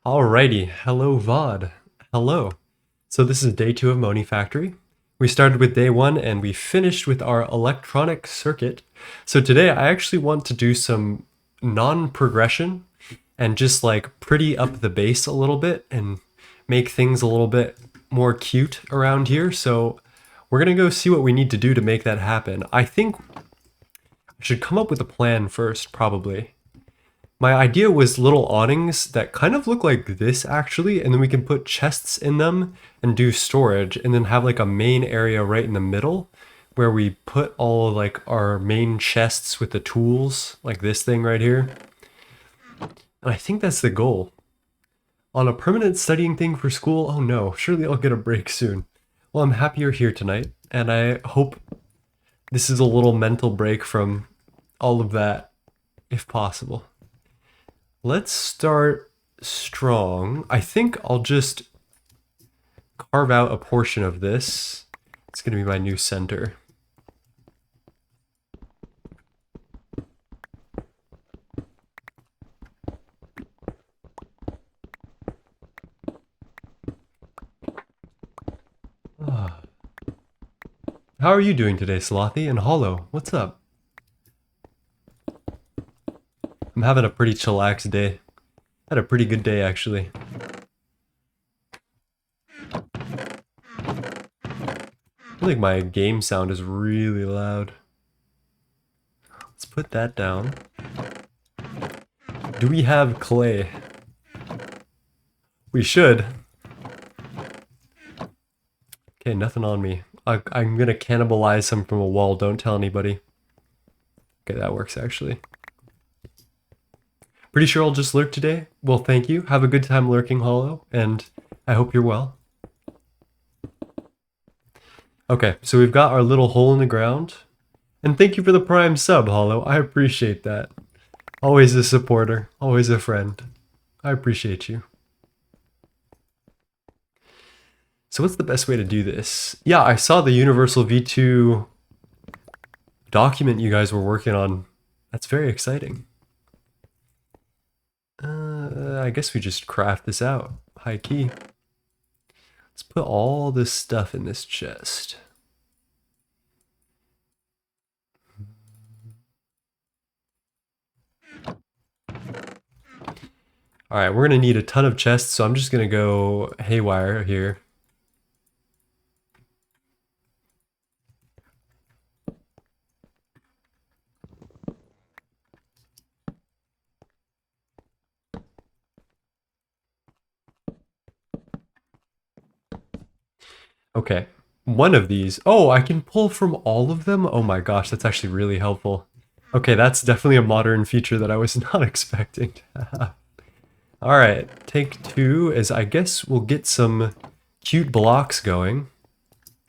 Alrighty, hello VOD. Hello. So this is day 2 of Monifactory. We started with day 1 and we finished with our electronic circuit. So today I actually want to do some non-progression and just like pretty up the bass a little bit and make things a little bit more cute around here. So we're gonna go see what we need to do to make that happen. I think I should come up with a plan first, probably. My idea was little awnings that kind of look like this actually, and then we can put chests in them and do storage, and then have like a main area right in the middle where we put all like our main chests with the tools, like this thing right here. And I think that's the goal. On a permanent studying thing for school, oh no, surely I'll get a break soon. Well, I'm happy you're here tonight, and I hope this is a little mental break from all of that, if possible. Let's start strong. I think I'll just carve out a portion of this. It's going to be my new center. Ah. How are you doing today, Slothy and Hollow? What's up? I'm having a pretty chillax day. Had a pretty good day, actually. I feel like my game sound is really loud. Let's put that down. Do we have clay? We should. Okay, nothing on me. I'm gonna cannibalize some from a wall. Don't tell anybody. Okay, that works actually. Pretty sure I'll just lurk today. Well, thank you. Have a good time lurking, Hollow, and I hope you're well. Okay, so we've got our little hole in the ground. And thank you for the Prime sub, Hollow. I appreciate that. Always a supporter, always a friend. I appreciate you. So what's the best way to do this? Yeah, I saw the Universal V2 document you guys were working on. That's very exciting. I guess we just craft this out. High key. Let's put all this stuff in this chest. Alright, we're gonna need a ton of chests, so I'm just gonna go haywire here. Okay, one of these. Oh, I can pull from all of them? Oh my gosh, that's actually really helpful. Okay, that's definitely a modern feature that I was not expecting to have. Alright, take 2 is I guess we'll get some cute blocks going.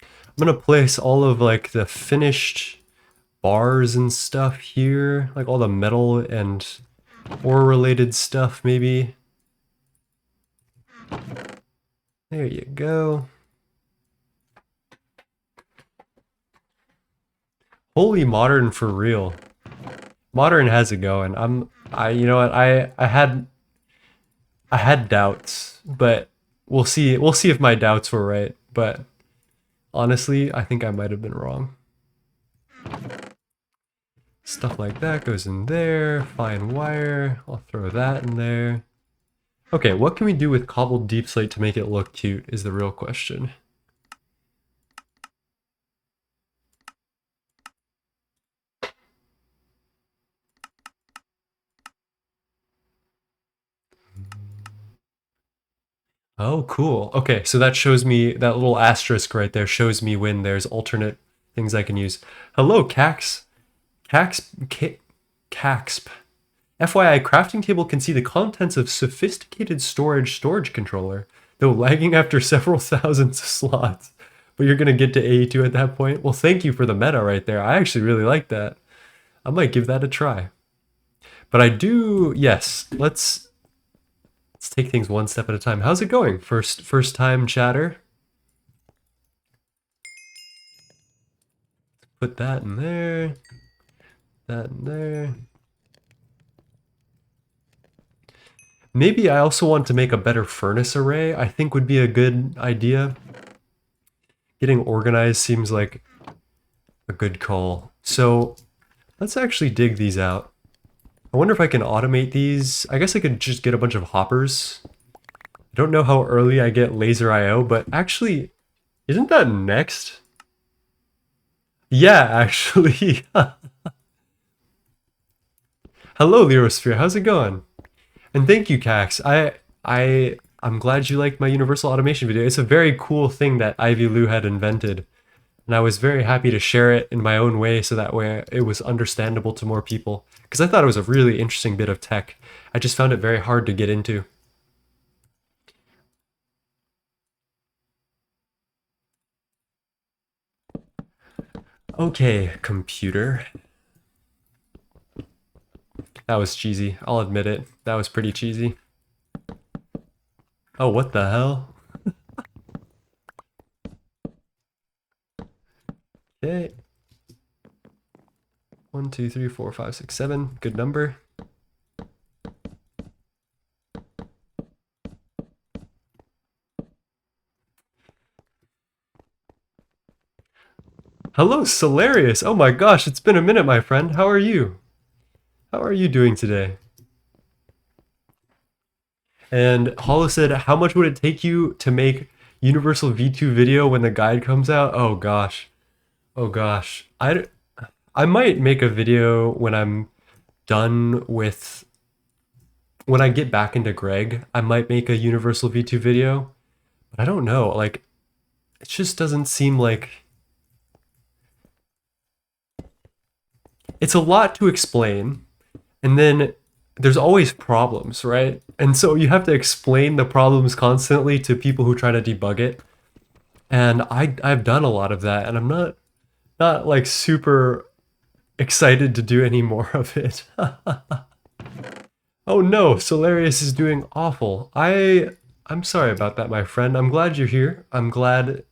I'm gonna place all of like the finished bars and stuff here, like all the metal and ore related stuff maybe. There you go. Holy modern for real. Modern has it going. You know what, I had doubts, but we'll see if my doubts were right. But honestly, I think I might have been wrong. Stuff like that goes in there. Fine wire. I'll throw that in there. Okay, what can we do with cobbled deep slate to make it look cute is the real question. Oh, cool. Okay, so that shows me, that little asterisk right there shows me when there's alternate things I can use. Hello, Caxp. FYI, crafting table can see the contents of sophisticated storage controller, though lagging after several thousands of slots. But you're gonna get to AE2 at that point? Well, thank you for the meta right there. I actually really like that. I might give that a try. But I do, yes, let's take things one step at a time. How's it going? First time chatter? Put that in there. That in there. Maybe I also want to make a better furnace array, I think would be a good idea. Getting organized seems like a good call. So let's actually dig these out. I wonder if I can automate these. I guess I could just get a bunch of hoppers. I don't know how early I get laser IO, but actually, isn't that next? Yeah, actually. Hello, Lyrosphere. How's it going? And thank you, Cax. I'm glad you liked my universal automation video. It's a very cool thing that Ivy Lou had invented. And I was very happy to share it in my own way so that way it was understandable to more people. Because I thought it was a really interesting bit of tech. I just found it very hard to get into. Okay, computer. That was cheesy. I'll admit it. That was pretty cheesy. Oh, what the hell? Okay. 1, 2, 3, 4, 5, 6, 7. Good number. Hello, Solarius. Oh my gosh, it's been a minute, my friend. How are you? How are you doing today? And Hollow said, how much would it take you to make Universal V2 video when the guide comes out? Oh gosh. Oh gosh. I might make a video when I'm done with, when I get back into Greg, I might make a Universal V2 video. But I don't know, like, it just doesn't seem like, it's a lot to explain. And then there's always problems, right? And so you have to explain the problems constantly to people who try to debug it. And I've done a lot of that, and I'm not like super excited to do any more of it. Oh no, Solarius is doing awful. I'm sorry about that, my friend. I'm glad you're here. I'm glad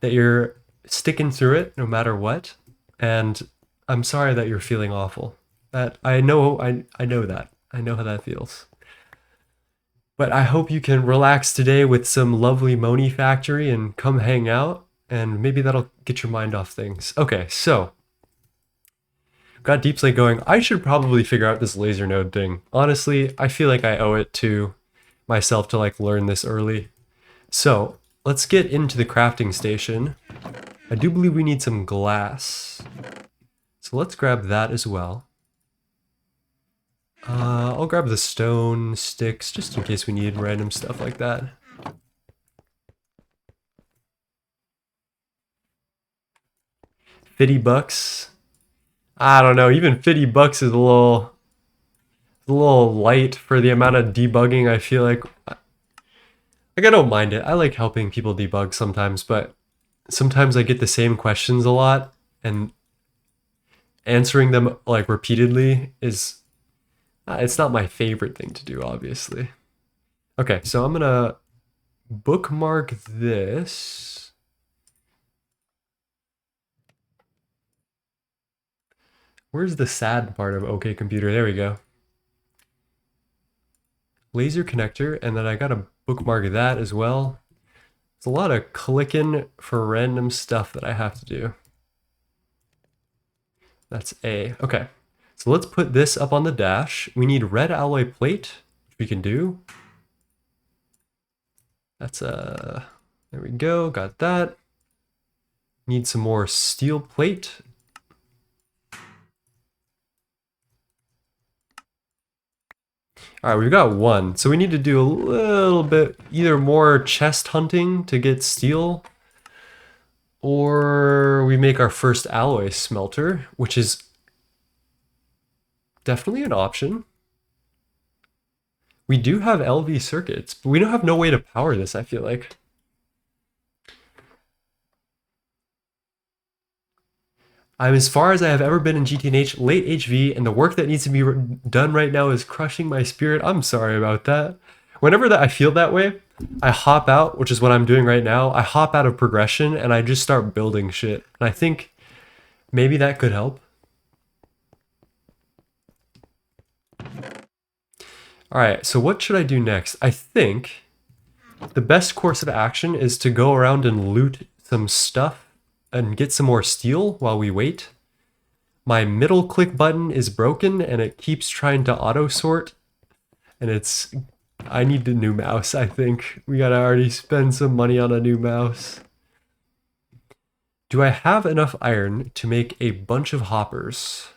that you're sticking through it no matter what. And I'm sorry that you're feeling awful. That I know that. I know how that feels. But I hope you can relax today with some lovely Monifactory and come hang out, and maybe that'll get your mind off things. Okay, so got Deep Slate going. I should probably figure out this laser node thing. Honestly, I feel like I owe it to myself to like learn this early. So let's get into the crafting station. I do believe we need some glass. So let's grab that as well. I'll grab the stone sticks just in case we need random stuff like that. $50. I don't know, even $50 is a little light for the amount of debugging. I feel like I don't mind it. I like helping people debug sometimes, but sometimes I get the same questions a lot, and answering them like repeatedly is it's not my favorite thing to do, obviously. Okay, so I'm gonna bookmark this. Where's the sad part of OK Computer? There we go. Laser connector, and then I gotta bookmark that as well. It's a lot of clicking for random stuff that I have to do. That's A. Okay, so let's put this up on the dash. We need red alloy plate, which we can do. That's there we go, got that. Need some more steel plate. All right, we've got one. So we need to do a little bit, either more chest hunting to get steel, or we make our first alloy smelter, which is definitely an option. We do have LV circuits, but we don't have no way to power this, I feel like. I'm as far as I have ever been in GTNH, late HV, and the work that needs to be done right now is crushing my spirit. I'm sorry about that. Whenever that I feel that way, I hop out, which is what I'm doing right now. I hop out of progression and I just start building shit. And I think maybe that could help. All right, so what should I do next? I think the best course of action is to go around and loot some stuff and get some more steel while we wait. My middle click button is broken and it keeps trying to auto sort, and I need a new mouse. I think we gotta already spend some money on a new mouse. Do I have enough iron to make a bunch of hoppers?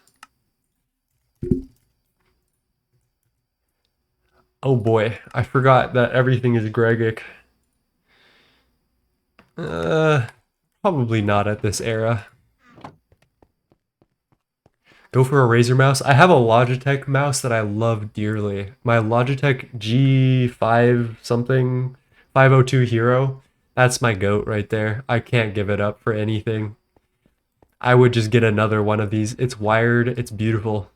Oh boy, I forgot that everything is Gregic. Uh, Probably not at this era. Go for a Razer mouse. I have a Logitech mouse that I love dearly. My Logitech G5 something 502 Hero. That's my goat right there. I can't give it up for anything. I would just get another one of these. It's wired, it's beautiful.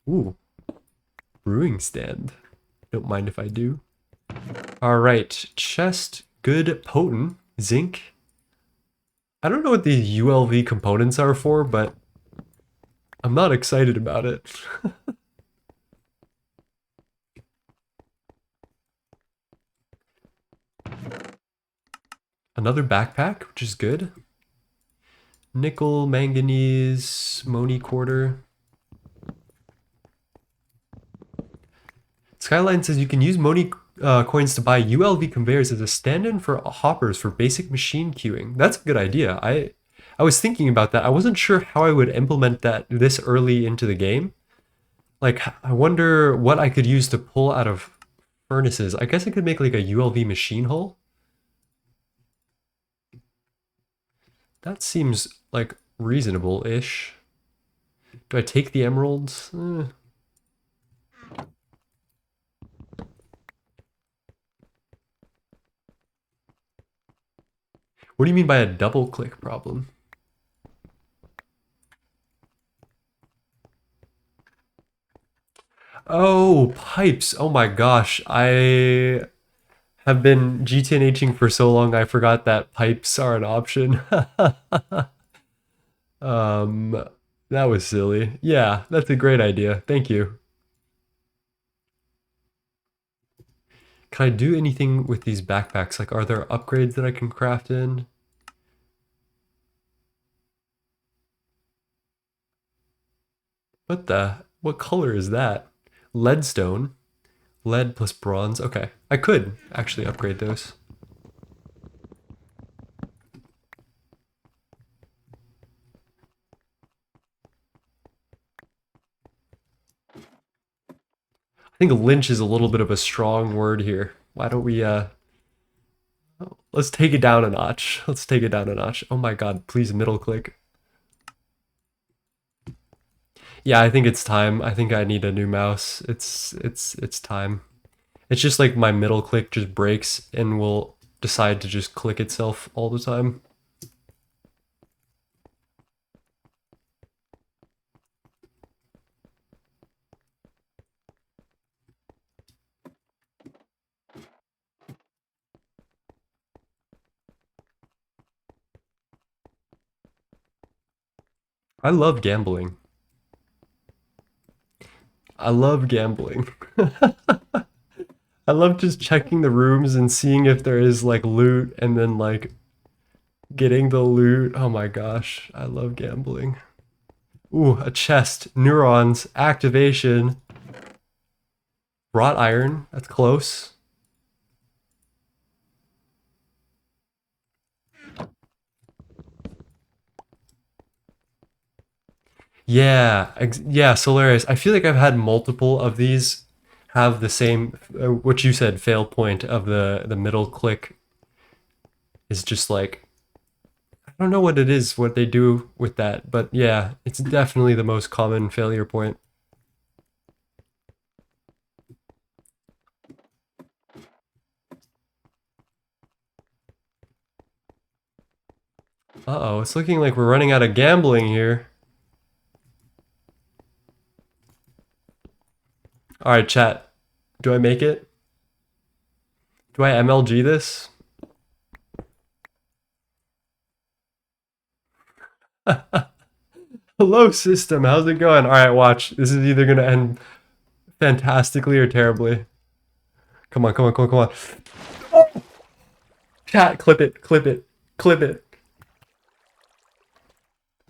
Ooh, brewing stand. Don't mind if I do. All right, chest, good, potent, zinc. I don't know what these ULV components are for, but I'm not excited about it. Another backpack, which is good. Nickel, manganese, Moni quarter. Skyline says you can use Moni coins to buy ULV conveyors as a stand-in for hoppers for basic machine queuing. That's a good idea. I was thinking about that. I wasn't sure how I would implement that this early into the game. Like, I wonder what I could use to pull out of furnaces. I guess I could make like a ULV machine hull. That seems like reasonable-ish. Do I take the emeralds? What do you mean by a double click problem? Oh, pipes. Oh my gosh. I have been GTNHing for so long I forgot that pipes are an option. um, that was silly. Yeah, that's a great idea. Thank you. Can I do anything with these backpacks? Like, are there upgrades that I can craft in? What color is that? Leadstone. Lead plus bronze. Okay, I could actually upgrade those. I think lynch is a little bit of a strong word here. Why don't we let's take it down a notch. Let's take it down a notch. Oh my god, please middle click. Yeah, I think it's time. I think I need a new mouse. It's time. It's just like my middle click just breaks and will decide to just click itself all the time. I love gambling. I love gambling. I love just checking the rooms and seeing if there is like loot and then like getting the loot. Oh my gosh, I love gambling. Ooh, a chest, neurons, activation, wrought iron. That's close. Yeah, yeah, Solaris. I feel like I've had multiple of these have the same, what you said, fail point of the middle click is just like, I don't know what it is, what they do with that, but yeah, it's definitely the most common failure point. Uh-oh, it's looking like we're running out of gambling here. All right, chat. Do I make it? Do I MLG this? Hello, system. How's it going? All right, watch. This is either gonna end fantastically or terribly. Come on, come on, come on, come on. Chat, clip it, clip it, clip it.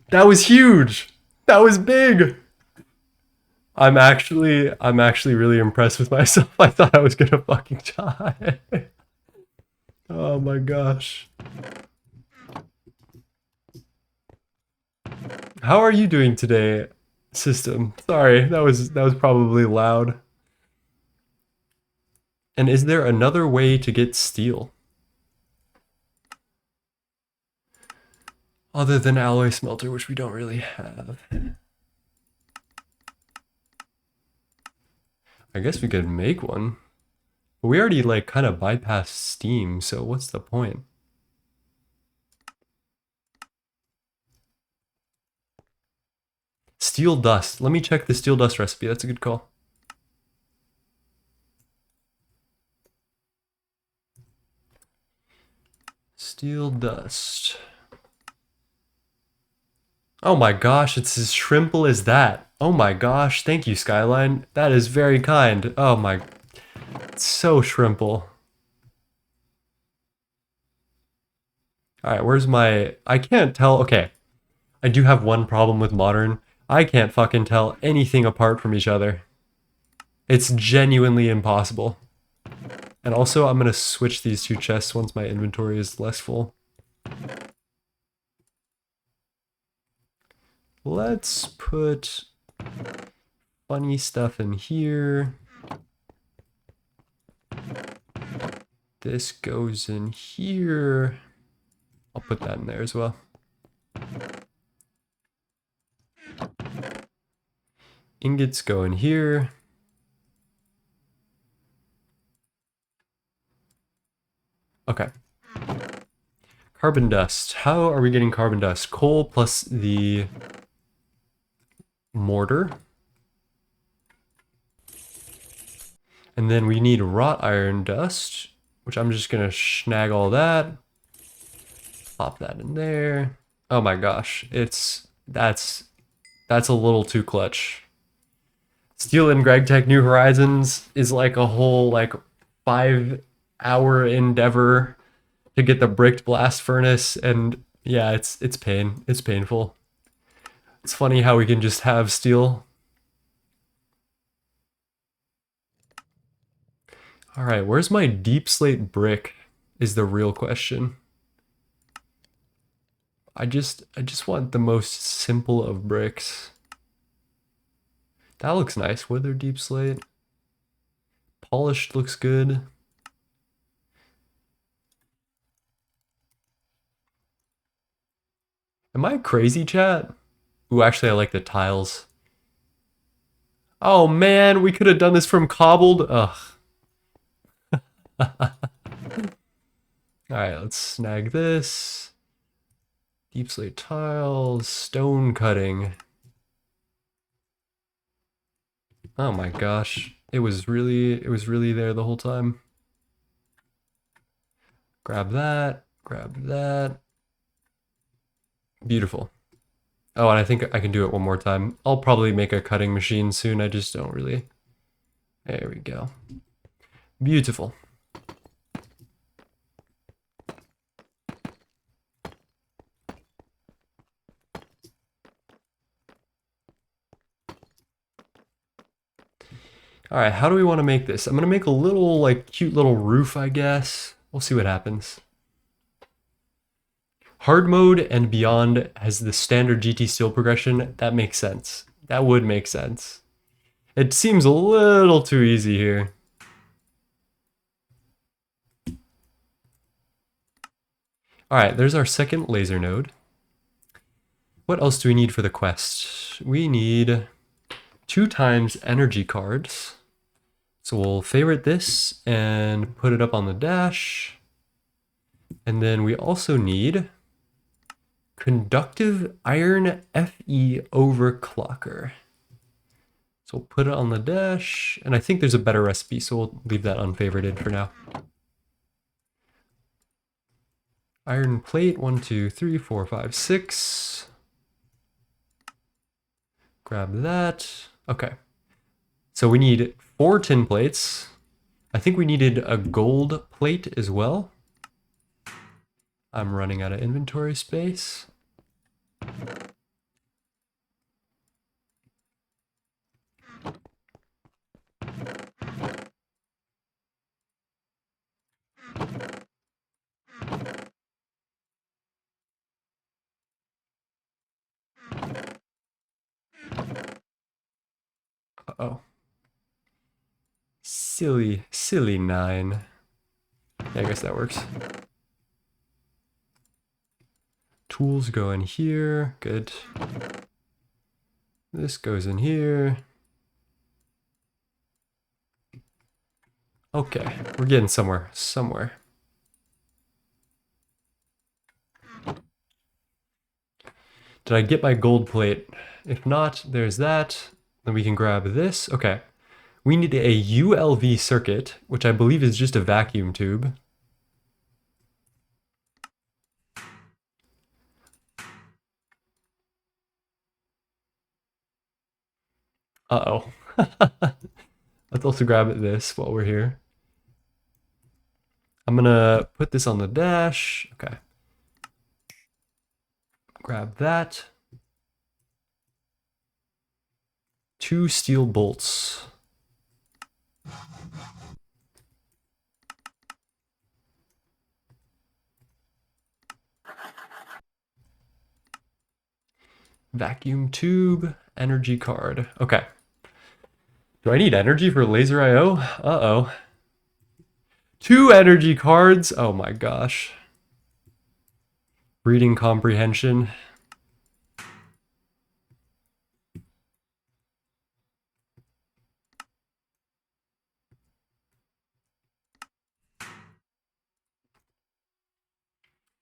That was huge. That was big. I'm actually really impressed with myself. I thought I was gonna fucking die. Oh my gosh. How are you doing today, system? Sorry, that was probably loud. And is there another way to get steel? Other than alloy smelter, which we don't really have. I guess we could make one. But we already like kind of bypassed steam, so what's the point? Steel dust. Let me check the steel dust recipe. That's a good call. Steel dust. Oh my gosh, it's as shrimple as that. Oh my gosh, thank you, Skyline. That is very kind. Oh my, it's so shrimple. All right, where's my, I can't tell, okay. I do have one problem with modern. I can't fucking tell anything apart from each other. It's genuinely impossible. And also, I'm gonna switch these two chests once my inventory is less full. Let's put funny stuff in here. This goes in here. I'll put that in there as well. Ingots go in here. Okay. Carbon dust. How are we getting carbon dust? Coal plus the mortar. And then we need wrought iron dust, which I'm just gonna snag all that. Pop that in there. Oh my gosh, that's a little too clutch. Steel and GregTech New Horizons is like a whole like 5-hour endeavor to get the bricked blast furnace, and yeah, it's pain. It's painful. It's funny how we can just have steel. All right, where's my deep slate brick is the real question. I just want the most simple of bricks. That looks nice. Wither deep slate. Polished looks good. Am I crazy, chat? Ooh, actually, I like the tiles. Oh man, we could have done this from cobbled. Ugh. Alright, let's snag this. Deep slate tiles, stone cutting. Oh my gosh. It was really there the whole time. Grab that, grab that. Beautiful. Oh, and I think I can do it one more time. I'll probably make a cutting machine soon. I just don't really. There we go. Beautiful. All right, how do we want to make this? I'm gonna make a little, like, cute little roof, I guess. We'll see what happens. Hard mode and beyond has the standard GT steel progression. That makes sense. That would make sense. It seems a little too easy here. All right, there's our second laser node. What else do we need for the quest? We need 2 times energy cards. So we'll favorite this and put it up on the dash. And then we also need conductive iron Fe overclocker. So we'll put it on the dash, and I think there's a better recipe, so we'll leave that unfavorited for now. Iron plate, 1, 2, 3, 4, 5, 6. Grab that. Okay. So we need 4 tin plates. I think we needed a gold plate as well. I'm running out of inventory space. Uh-oh. Silly, silly 9. Yeah, I guess that works. Tools go in here. Good. This goes in here. Okay, we're getting somewhere. Did I get my gold plate? If not, there's that. Then we can grab this. Okay. We need a ULV circuit, which I believe is just a vacuum tube. Uh-oh. Let's also grab this while we're here. I'm gonna put this on the dash. Okay. Grab that. 2 steel bolts. Vacuum tube, energy card. Okay. Do I need energy for laser IO? Uh-oh. 2 energy cards? Oh my gosh. Reading comprehension.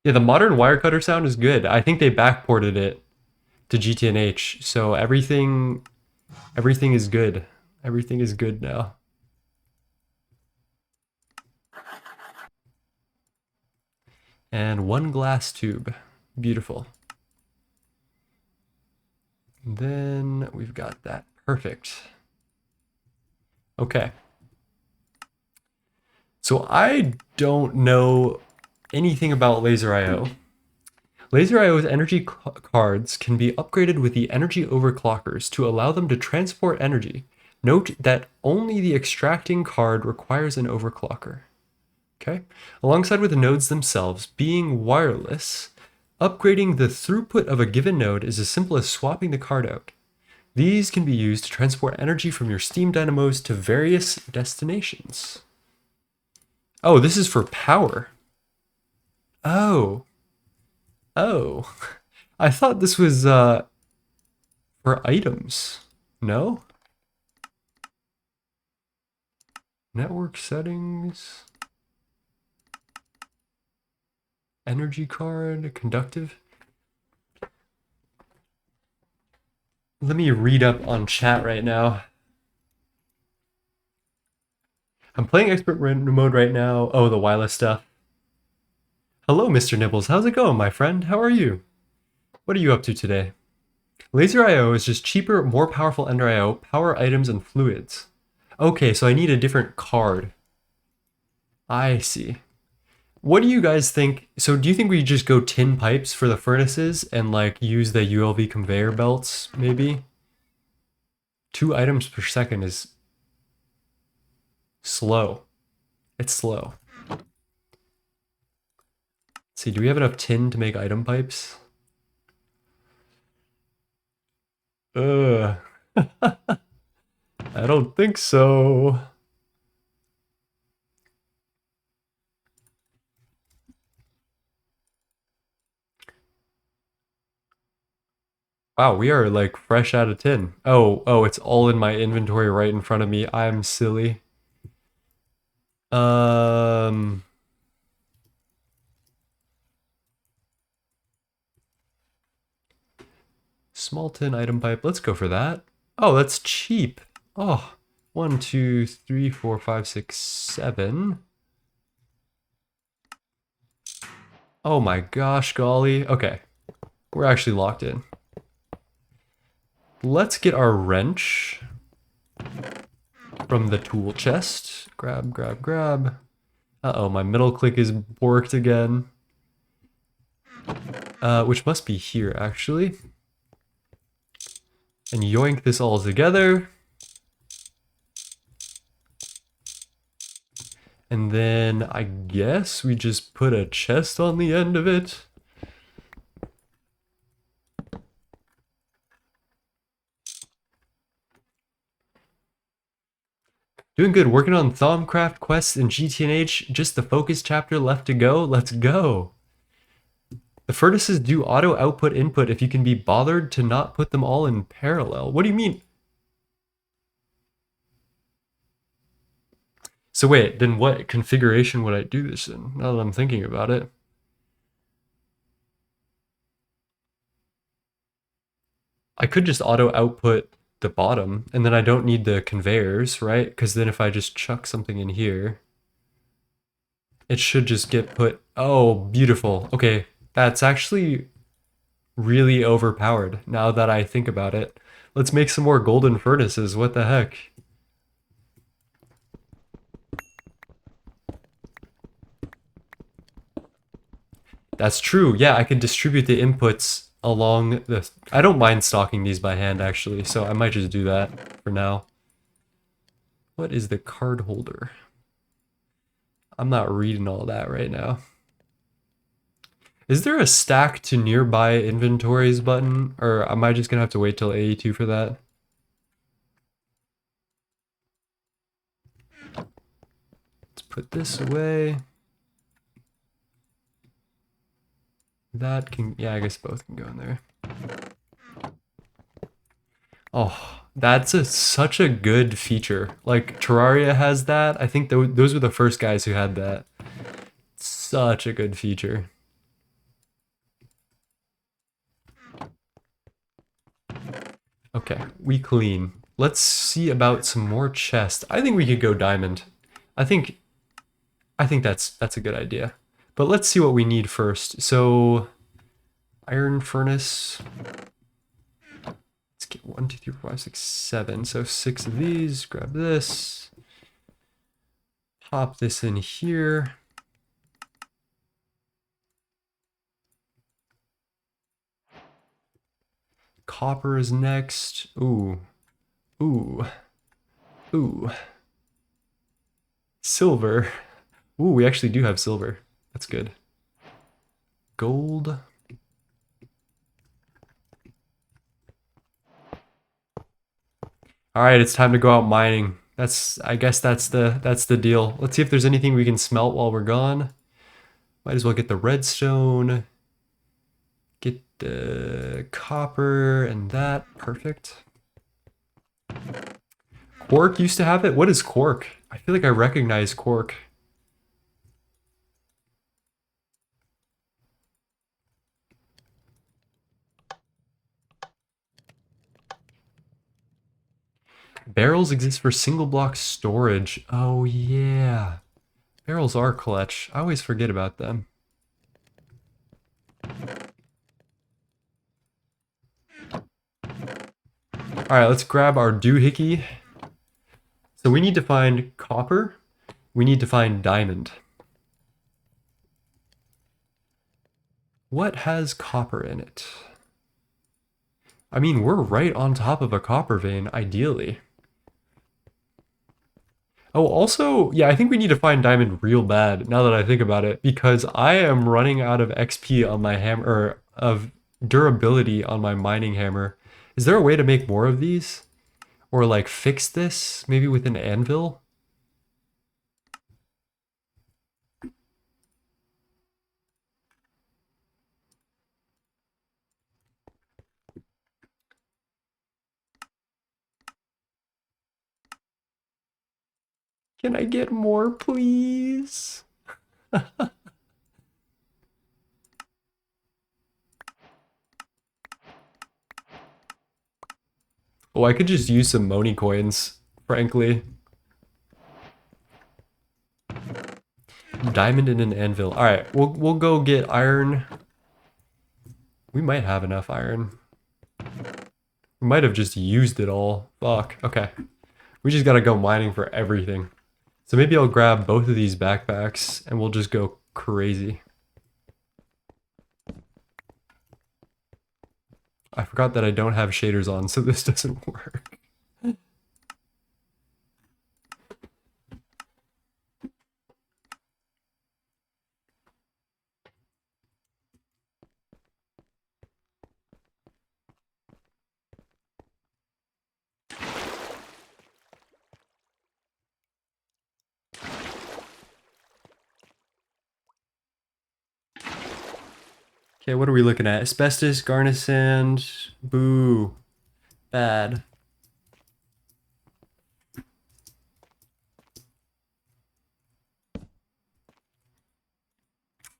Yeah, the modern wire cutter sound is good. I think they backported it to GTNH, so everything is good. Everything is good now. And 1 glass tube. Beautiful. And then we've got that. Perfect. Okay. So I don't know anything about laser IO. Laser IO's energy cards can be upgraded with the energy overclockers to allow them to transport energy. Note that only the extracting card requires an overclocker. Okay? Alongside with the nodes themselves being wireless, upgrading the throughput of a given node is as simple as swapping the card out. These can be used to transport energy from your steam dynamos to various destinations. Oh, this is for power. Oh. Oh. I thought this was for items. No? Network settings. Energy card, conductive. Let me read up on chat right now. I'm playing expert mode right now. Oh, the wireless stuff. Hello, Mr. Nibbles. How's it going, my friend? How are you? What are you up to today? Laser IO is just cheaper, more powerful Ender IO, power items, and fluids. Okay, so I need a different card. I see. What do you guys think? So do you think we just go tin pipes for the furnaces and like use the ULV conveyor belts, maybe? 2 items per second is slow. It's slow. Let's see, do we have enough tin to make item pipes? I don't think so. Wow, we are like fresh out of tin. Oh, it's all in my inventory right in front of me. I'm silly. Um, Small tin item pipe. Let's go for that. Oh, that's cheap. Oh, 1, 2, 3, 4, 5, 6, 7. Oh my gosh, golly. Okay, we're actually locked in. let's get our wrench from the tool chest. Grab, grab, grab. Uh-oh, my middle click is borked again. Which must be here, actually. And yoink this all together. And then I guess we just put a chest on the end of it. Doing good, working on Thaumcraft quests in GTNH, just the focus chapter left to go, let's go. The furnaces do auto output input if you can be bothered to not put them all in parallel. What do you mean? So wait, then what configuration would I do this in, now that I'm thinking about it? I could just auto output the bottom, and then I don't need the conveyors, right? Because then if I just chuck something in here, it should just get put... Oh, beautiful. Okay, that's actually really overpowered now that I think about it. Let's make some more golden furnaces, what the heck? That's true, yeah, I can distribute the inputs along the... I don't mind stocking these by hand, actually, so I might just do that for now. What is the card holder? I'm not reading all that right now. Is there a stack to nearby inventories button, or am I just gonna have to wait till 82 for that? Let's put this away. That can, yeah, I guess both can go in there. Oh, that's such a good feature. Like, Terraria has that. I think those were the first guys who had that. Such a good feature. Okay, we clean. Let's see about some more chests. I think we could go diamond. I think that's a good idea. But let's see what we need first. So, iron furnace. Let's get 1, 2, 3, 4, 5, 6, 7. So 6 of these. Grab this. Pop this in here. Copper is next. Ooh. Ooh. Ooh. Silver. Ooh, we actually do have silver. That's good. Gold. All right, it's time to go out mining. I guess that's the deal. Let's see if there's anything we can smelt while we're gone. Might as well get the redstone. Get the copper and that. Perfect. Quark used to have it. What is quark? I feel like I recognize quark. Barrels exist for single block storage. Oh yeah. Barrels are clutch. I always forget about them. Alright, let's grab our doohickey. So we need to find copper. We need to find diamond. What has copper in it? I mean, we're right on top of a copper vein, ideally. Oh, also, yeah, I think we need to find diamond real bad, now that I think about it, because I am running out of XP on my hammer, or of durability on my mining hammer. Is there a way to make more of these? Or like fix this, maybe with an anvil? Can I get more, please? Oh, I could just use some Moni coins, frankly. Diamond and an anvil. All right, we'll go get iron. We might have enough iron. We We might have just used it all. Fuck. Okay. We just gotta go mining for everything. So maybe I'll grab both of these backpacks and we'll just go crazy. I forgot that I don't have shaders on, so this doesn't work. Okay, what are we looking at? Asbestos, garnet sand, boo, bad.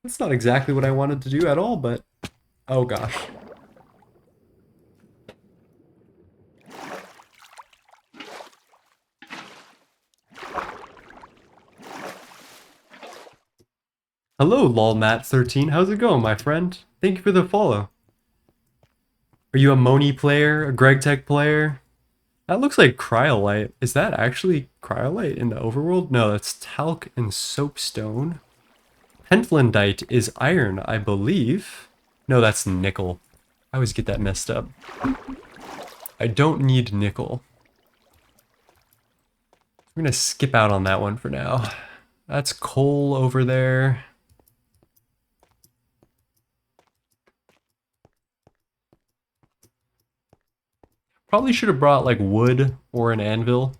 That's not exactly what I wanted to do at all, but oh gosh. Hello, lolmat13. How's it going, my friend? Thank you for the follow. Are you a Moni player? A Greg Tech player? That looks like cryolite. Is that actually cryolite in the overworld? No, that's talc and soapstone. Pentlandite is iron, I believe. No, that's nickel. I always get that messed up. I don't need nickel. I'm gonna skip out on that one for now. That's coal over there. Probably should have brought like wood or an anvil.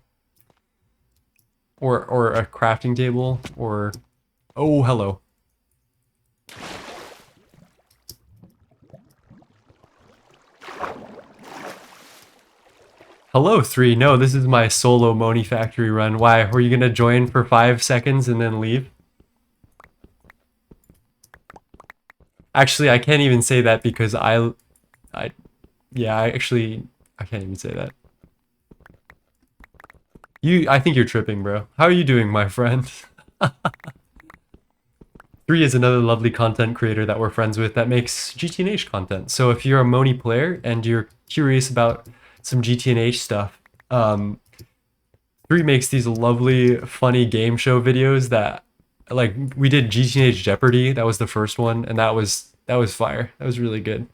Or a crafting table, or... Oh, hello. Hello, 3. No, this is my solo Monifactory run. Why? Were you gonna join for 5 seconds and then leave? Actually, I can't even say that because yeah, I can't even say that. I think you're tripping, bro. How are you doing, my friend? 3 is another lovely content creator that we're friends with that makes GTNH content. So if you're a Moni player and you're curious about some GTNH stuff, 3 makes these lovely, funny game show videos that, like, we did GTNH Jeopardy. That was the first one, and that was fire. That was really good.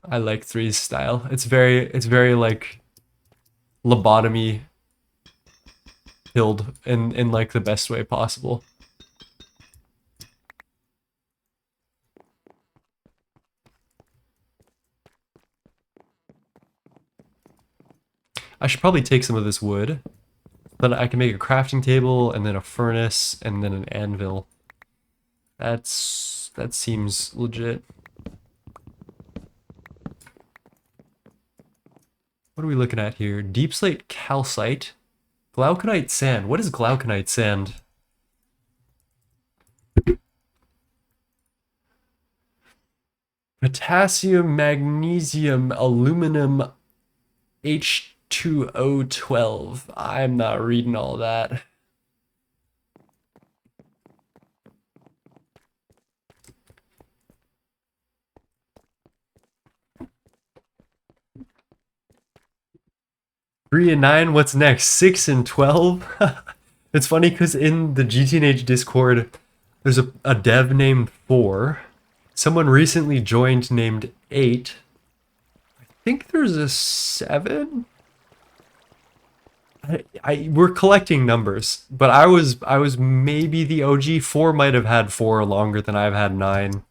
I like 3's style. It's very like lobotomy filled in like the best way possible. I should probably take some of this wood. Then I can make a crafting table and then a furnace and then an anvil. That seems legit. What are we looking at here? Deep slate calcite. Glauconite sand. What is glauconite sand? Potassium, magnesium, aluminum, H2O12. I'm not reading all that. Three and 9, what's next? 6 and 12? It's funny because in the GTNH Discord, there's a dev named 4. Someone recently joined named 8. I think there's a 7? We're collecting numbers, but I was maybe the OG. 4 might have had 4 longer than I've had 9.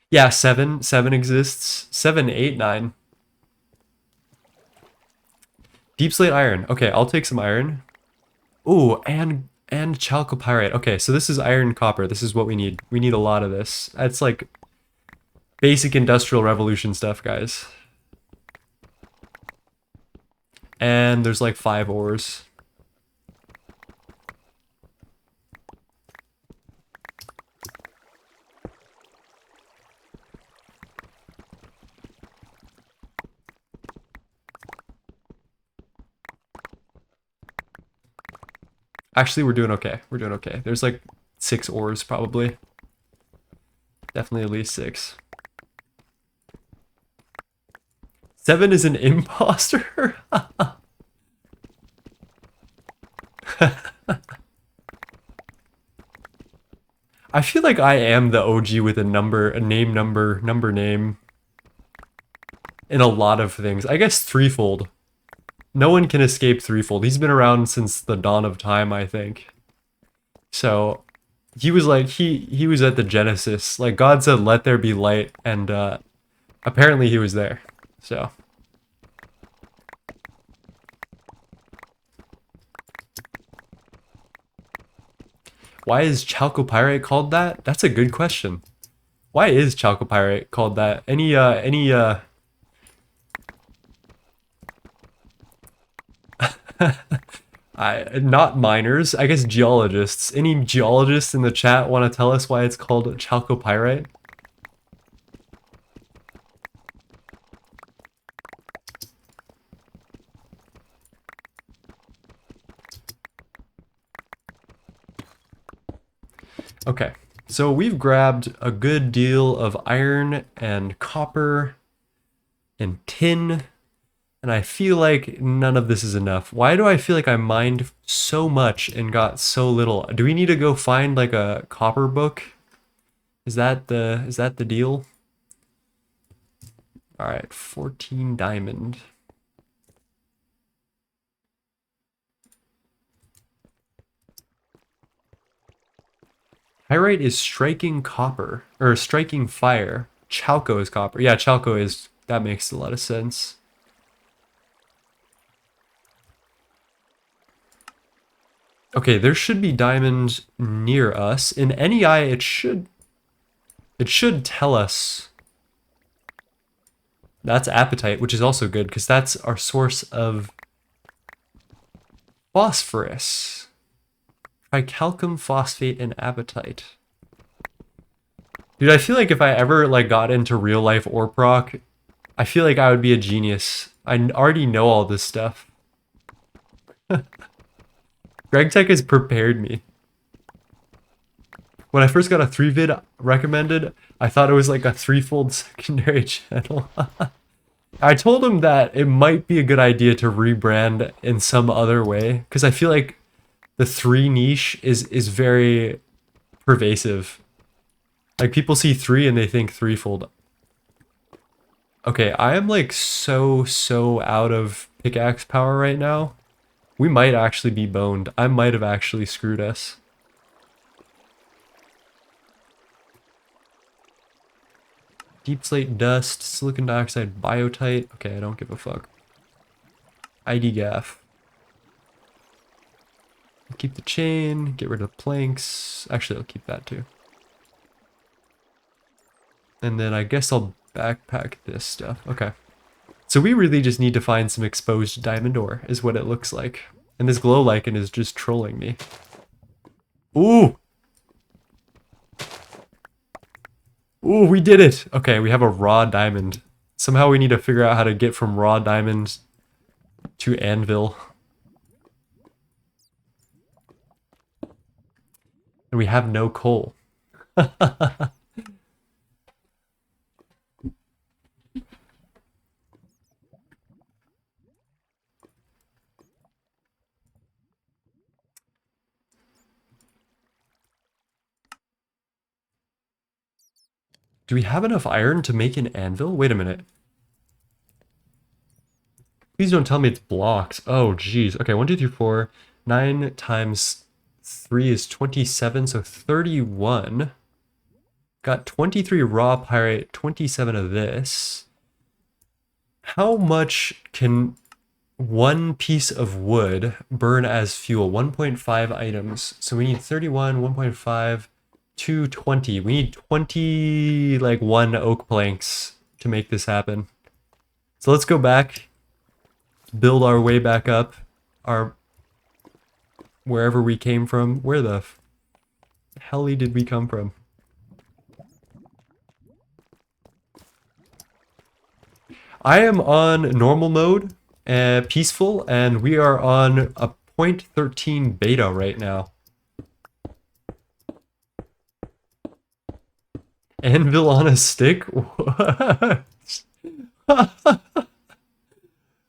Yeah, 7 exists. 7, 8, 9. Deep slate iron. Okay, I'll take some iron. Ooh, and chalcopyrite. Okay, so this is iron copper. This is what we need. We need a lot of this. That's like basic industrial revolution stuff, guys. And there's like 5 ores. Actually, we're doing okay. We're doing okay. There's like 6 ores probably. Definitely at least 6. 7 is an imposter? I feel like I am the OG with a number, a name, number, number, name. In a lot of things. I guess threefold. No one can escape threefold. He's been around since the dawn of time, I think. So he was like he was at the Genesis. Like God said, "Let there be light," and apparently he was there. So why is chalcopyrite called that? That's a good question. Why is chalcopyrite called that? Any not miners, I guess geologists. Any geologists in the chat want to tell us why it's called chalcopyrite? Okay, so we've grabbed a good deal of iron and copper and tin, and I feel like none of this is enough. Why do I feel like I mined so much and got so little? Do we need to go find like a copper book? Is that the deal? All right, 14 diamond. Pyrite is striking copper, or striking fire. Chalco is copper. Yeah, chalco is, that makes a lot of sense. Okay, there should be diamond near us. In NEI, it should tell us. That's apatite, which is also good, because that's our source of phosphorus. Tricalcium phosphate and apatite. Dude, I feel like if I ever like got into real life ore proc, I feel like I would be a genius. I already know all this stuff. Greg Tech has prepared me. When I first got a 3vid recommended, I thought it was like a threefold secondary channel. I told him that it might be a good idea to rebrand in some other way, because I feel like the 3 niche is very pervasive. Like people see 3 and they think threefold. Okay, I am like so out of pickaxe power right now. We might actually be boned. I might have actually screwed us. Deep slate dust, silicon dioxide, biotite. Okay, I don't give a fuck. ID gaff. Keep the chain, get rid of planks. Actually, I'll keep that too. And then I guess I'll backpack this stuff. Okay. So we really just need to find some exposed diamond ore, is what it looks like. And this glow lichen is just trolling me. Ooh! Ooh, we did it! Okay, we have a raw diamond. Somehow we need to figure out how to get from raw diamonds to anvil. And we have no coal. Do we have enough iron to make an anvil? Wait a minute. Please don't tell me it's blocks. Oh, geez. Okay, 1, 2, 3, 4. 9 times 3 is 27, so 31. Got 23 raw pyrite, 27 of this. How much can one piece of wood burn as fuel? 1.5 items. So we need 31, 1.5, 220. We need 20, like 1 oak planks to make this happen. So let's go back, build our way back up, our wherever we came from. Where the helly did we come from? I am on normal mode, peaceful, and we are on a 0.13 beta right now. Anvil on a stick? What?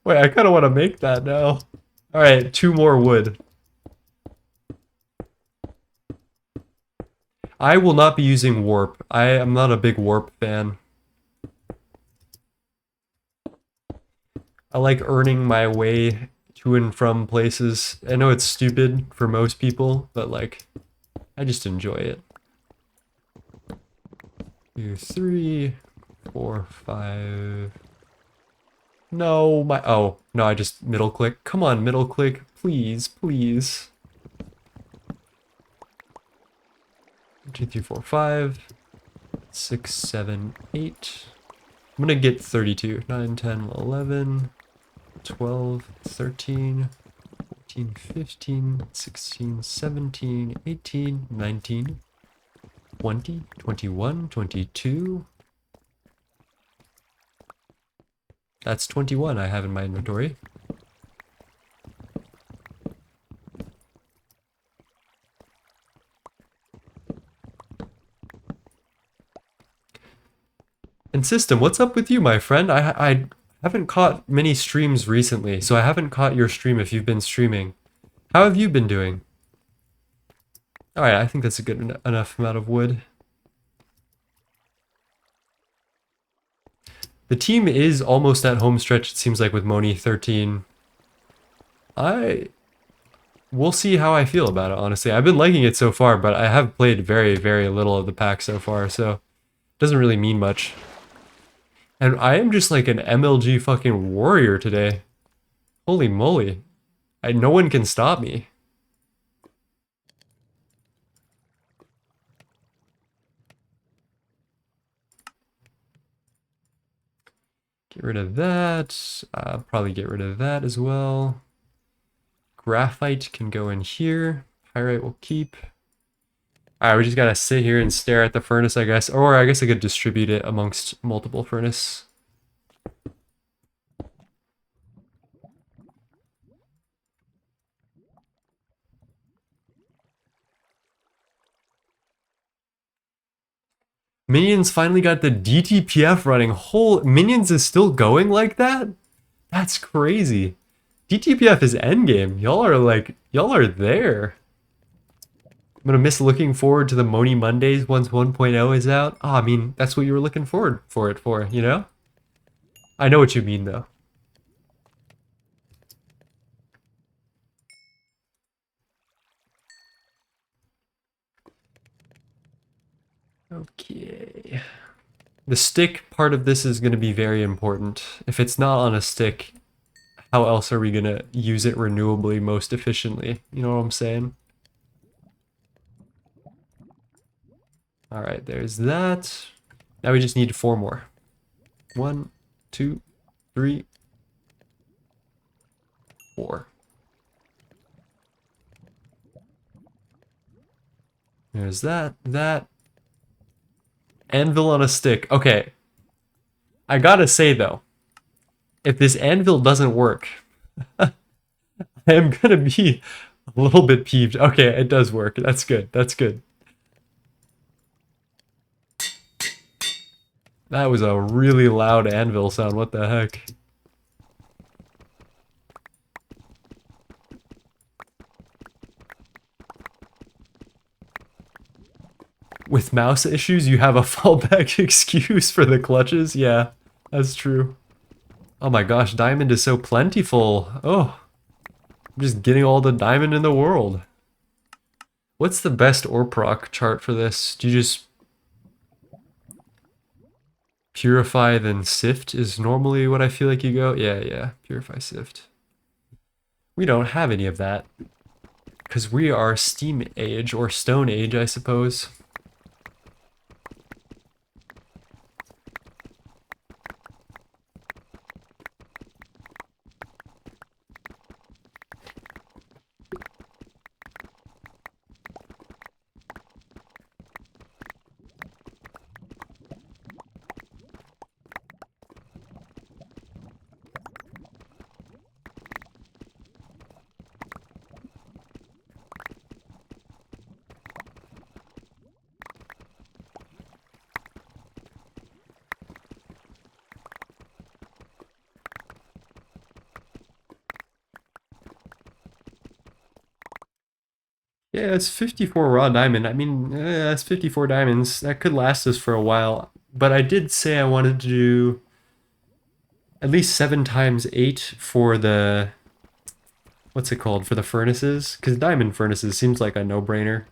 Wait, I kind of want to make that now. All right, 2 more wood. I will not be using warp. I am not a big warp fan. I like earning my way to and from places. I know it's stupid for most people, but like, I just enjoy it. 2, 3, 4, 5. No, my, oh, no, I just middle click. Come on, middle click, please, please. 2, 3, 4, 5, 6, 7, 8. I'm gonna get 32. 9, 10, 11, 12, 13, 14, 15, 16, 17, 18, 19, 20, 21, 22. That's 21 I have in my inventory. And System, what's up with you, my friend? I haven't caught many streams recently, so I haven't caught your stream if you've been streaming. How have you been doing? Alright, I think that's a good enough amount of wood. The team is almost at home stretch, it seems like, with Moni 13. We'll see how I feel about it, honestly. I've been liking it so far, but I have played very, very little of the pack so far, so it doesn't really mean much. And I am just like an MLG fucking warrior today. Holy moly. No one can stop me. Get rid of that. Probably get rid of that as well. Graphite can go in here. Pyrite will keep. Alright, we just gotta sit here and stare at the furnace, I guess. Or I guess I could distribute it amongst multiple furnace. Minions finally got the DTPF running. Minions is still going like that? That's crazy. DTPF is endgame. Y'all are there. I'm gonna miss looking forward to the Moni Mondays once 1.0 is out. Oh, I mean, that's what you were looking forward for it for, you know? I know what you mean, though. Okay. The stick part of this is going to be very important. If it's not on a stick, how else are we going to use it renewably most efficiently? You know what I'm saying? Alright, there's that. Now we just need 4 more. 1, 2, 3, 4. There's that. Anvil on a stick. Okay. I gotta say, though, if this anvil doesn't work, I am gonna be a little bit peeved. Okay, it does work. That's good. That's good. That was a really loud anvil sound. What the heck? With mouse issues, you have a fallback excuse for the clutches? Yeah, that's true. Oh my gosh, diamond is so plentiful. Oh, I'm just getting all the diamond in the world. What's the best ore proc chart for this? Do you just purify then sift is normally what I feel like you go? Yeah, purify sift. We don't have any of that. Because we are Steam Age, or Stone Age, I suppose. Yeah, it's 54 raw diamond. I mean, that's 54 diamonds. That could last us for a while. But I did say I wanted to do at least 7 times 8 for the, what's it called, for the furnaces? Because diamond furnaces seems like a no-brainer.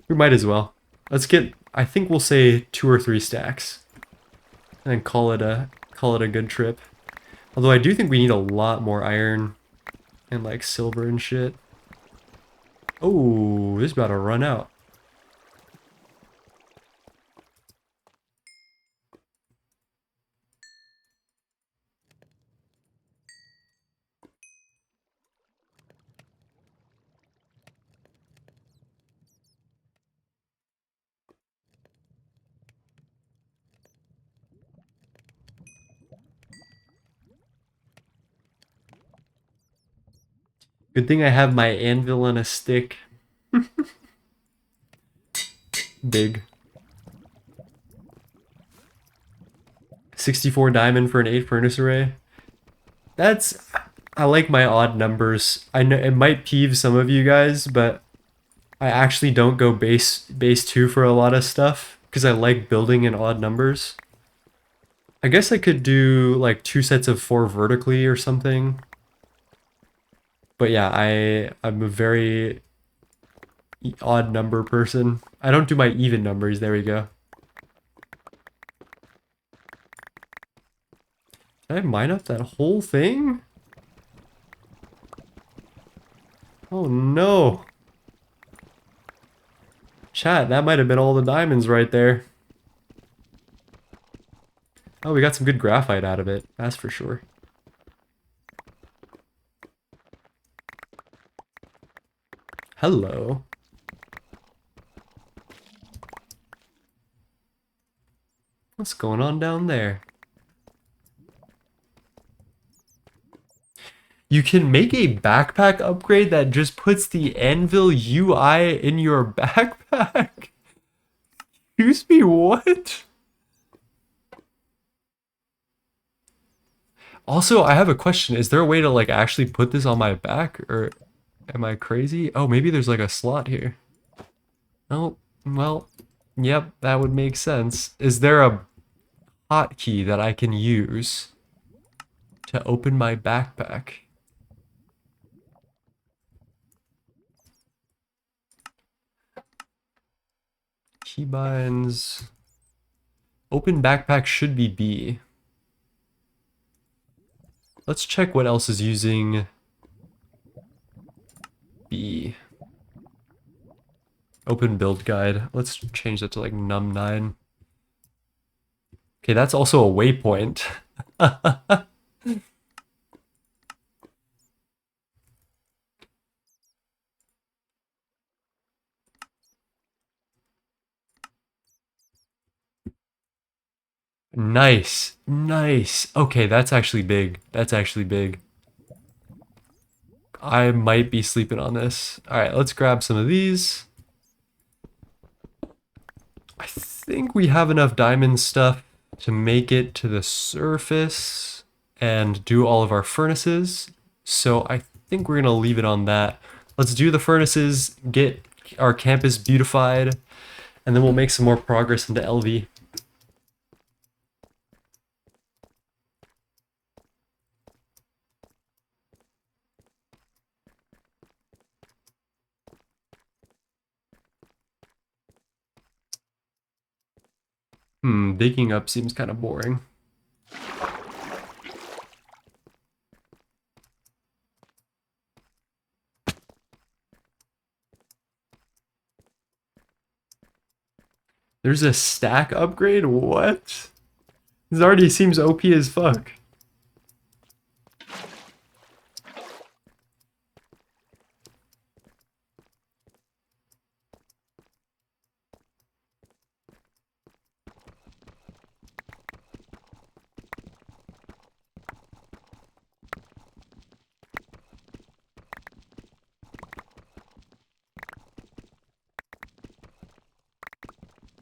We might as well. Let's get, I think we'll say 2 or 3 stacks. And then call it a good trip. Although I do think we need a lot more iron and like silver and shit. Oh, this is about to run out. Good thing I have my anvil and a stick. Big. 64 diamond for an 8 furnace array. That's... I like my odd numbers. I know it might peeve some of you guys, but I actually don't go base 2 for a lot of stuff because I like building in odd numbers. I guess I could do like 2 sets of 4 vertically or something. But yeah, I'm a very odd number person. I don't do my even numbers. There we go. Did I mine up that whole thing? Oh no. Chat, that might have been all the diamonds right there. Oh, we got some good graphite out of it. That's for sure. Hello. What's going on down there? You can make a backpack upgrade that just puts the anvil UI in your backpack? Excuse me, what? Also, I have a question. Is there a way to like actually put this on my back or am I crazy? Oh, maybe there's like a slot here. Oh, well, yep, that would make sense. Is there a hotkey that I can use to open my backpack? Keybinds. Open backpack should be B. Let's check what else is using B. Open build guide. Let's change that to like num9. Okay, that's also a waypoint. Nice. Nice. Okay, that's actually big. That's actually big. I might be sleeping on this. All right, let's grab some of these. I think we have enough diamond stuff to make it to the surface and do all of our furnaces. So I think we're gonna leave it on that. Let's do the furnaces, get our campus beautified, and then we'll make some more progress into LV. Digging up seems kind of boring. There's a stack upgrade? What? This already seems OP as fuck.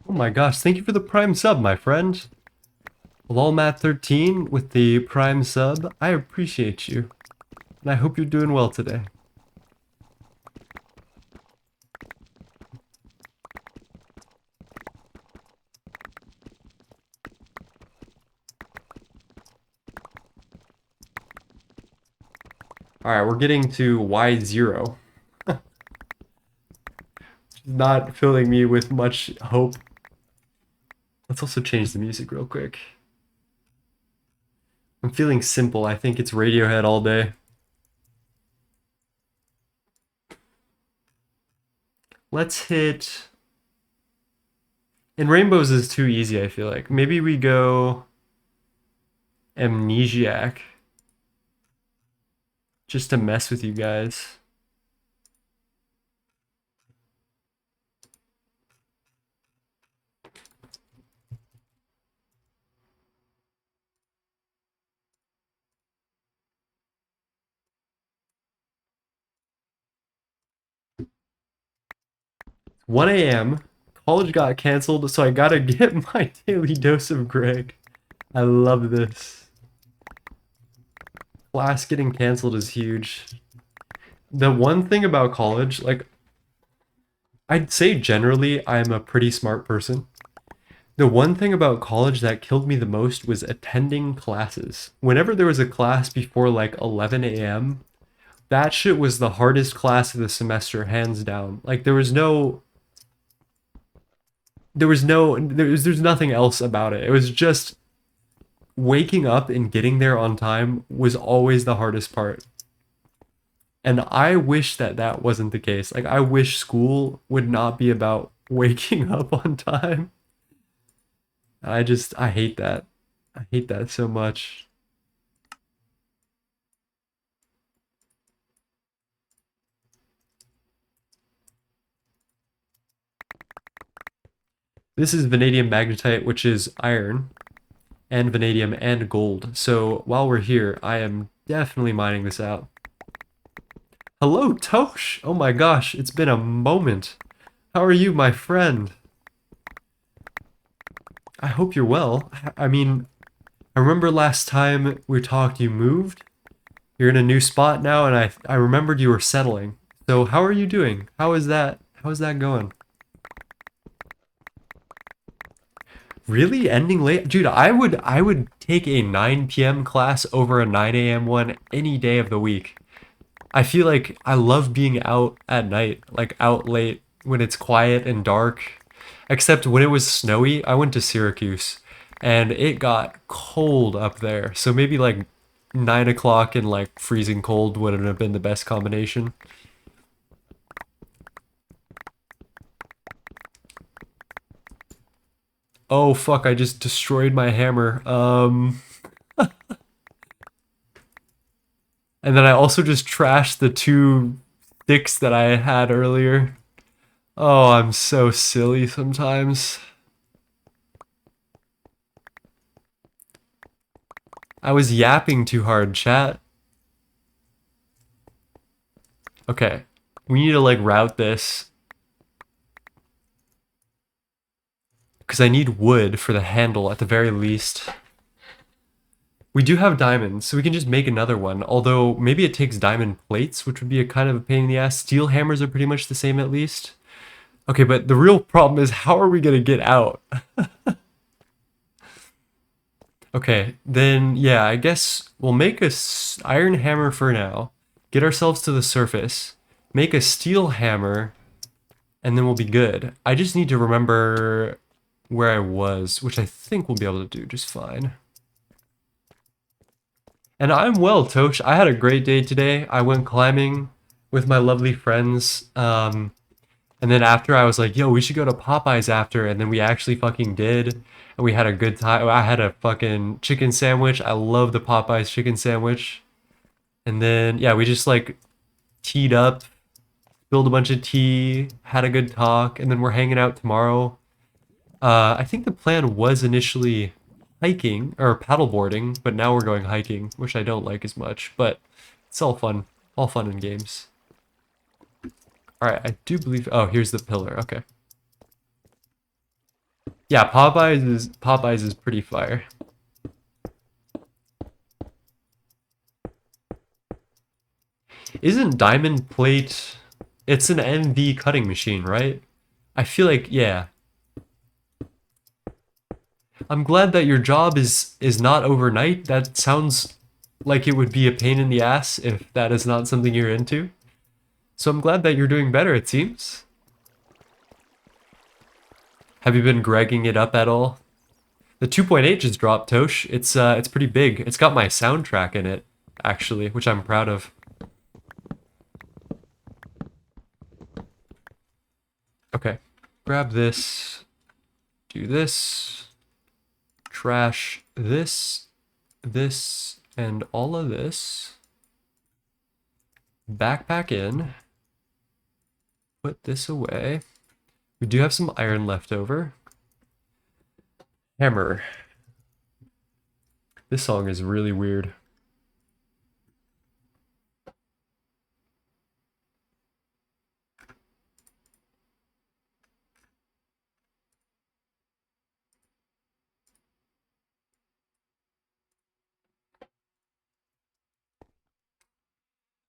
Oh my gosh, thank you for the prime sub, my friend. LolMat13 with the prime sub. I appreciate you. And I hope you're doing well today. All right, we're getting to Y0. Not filling me with much hope. Let's also change the music real quick. I'm feeling simple. I think it's Radiohead all day. Let's hit... And Rainbows is too easy, I feel like. Maybe we go Amnesiac. Just to mess with you guys. It's 1 a.m. College got canceled, so I gotta get my daily dose of Greg. I love this. Class getting canceled is huge. The one thing about college, like, I'd say generally I'm a pretty smart person. The one thing about college that killed me the most was attending classes. Whenever there was a class before like 11 a.m., that shit was the hardest class of the semester, hands down. Like there's nothing else about it. It was just waking up and getting there on time was always the hardest part. And I wish that that wasn't the case. Like I wish school would not be about waking up on time. I hate that. I hate that so much. This is vanadium magnetite, which is iron, and vanadium and gold. So while we're here, I am definitely mining this out. Hello, Tosh! Oh my gosh, it's been a moment. How are you, my friend? I hope you're well. I mean, I remember last time we talked, you moved. You're in a new spot now, and I remembered you were settling. So how are you doing? How is that? How is that going? Really? Ending late? Dude, I would take a 9 p.m. class over a 9 a.m. one any day of the week. I feel like I love being out at night, like out late when it's quiet and dark. Except when it was snowy, I went to Syracuse and it got cold up there. So maybe like 9 o'clock and like freezing cold wouldn't have been the best combination. Oh fuck, I just destroyed my hammer. And then I also just trashed the two sticks that I had earlier. Oh, I'm so silly sometimes. I was yapping too hard, chat. Okay. We need to like route this. Because I need wood for the handle at the very least. We do have diamonds, so we can just make another one. Although, maybe it takes diamond plates, which would be a kind of a pain in the ass. Steel hammers are pretty much the same at least. Okay, but the real problem is how are we gonna get out? Okay, then yeah, I guess we'll make a iron hammer for now. Get ourselves to the surface. Make a steel hammer, and then we'll be good. I just need to remember where I was, which I think we'll be able to do just fine. And I'm well, Tosh. I had a great day today. I went climbing with my lovely friends. And then after I was like, yo, we should go to Popeyes after. And then we actually fucking did. And we had a good time. I had a fucking chicken sandwich. I love the Popeyes chicken sandwich. And then, yeah, we just like teed up, spilled a bunch of tea, had a good talk. And then we're hanging out tomorrow. I think the plan was initially hiking or paddleboarding, but now we're going hiking, which I don't like as much, but it's all fun and games. All right, I do believe. Oh, here's the pillar. Okay. Yeah, Popeyes is pretty fire. Isn't diamond plate? It's an MV cutting machine, right? I feel like yeah. I'm glad that your job is not overnight. That sounds like it would be a pain in the ass if that is not something you're into. So I'm glad that you're doing better, it seems. Have you been gregging it up at all? The 2.8 just dropped, Tosh. It's pretty big. It's got my soundtrack in it, actually, which I'm proud of. Okay. Grab this. Do this. Trash this. This. And all of this. Backpack in. Put this away. We do have some iron left over. Hammer. This song is really weird.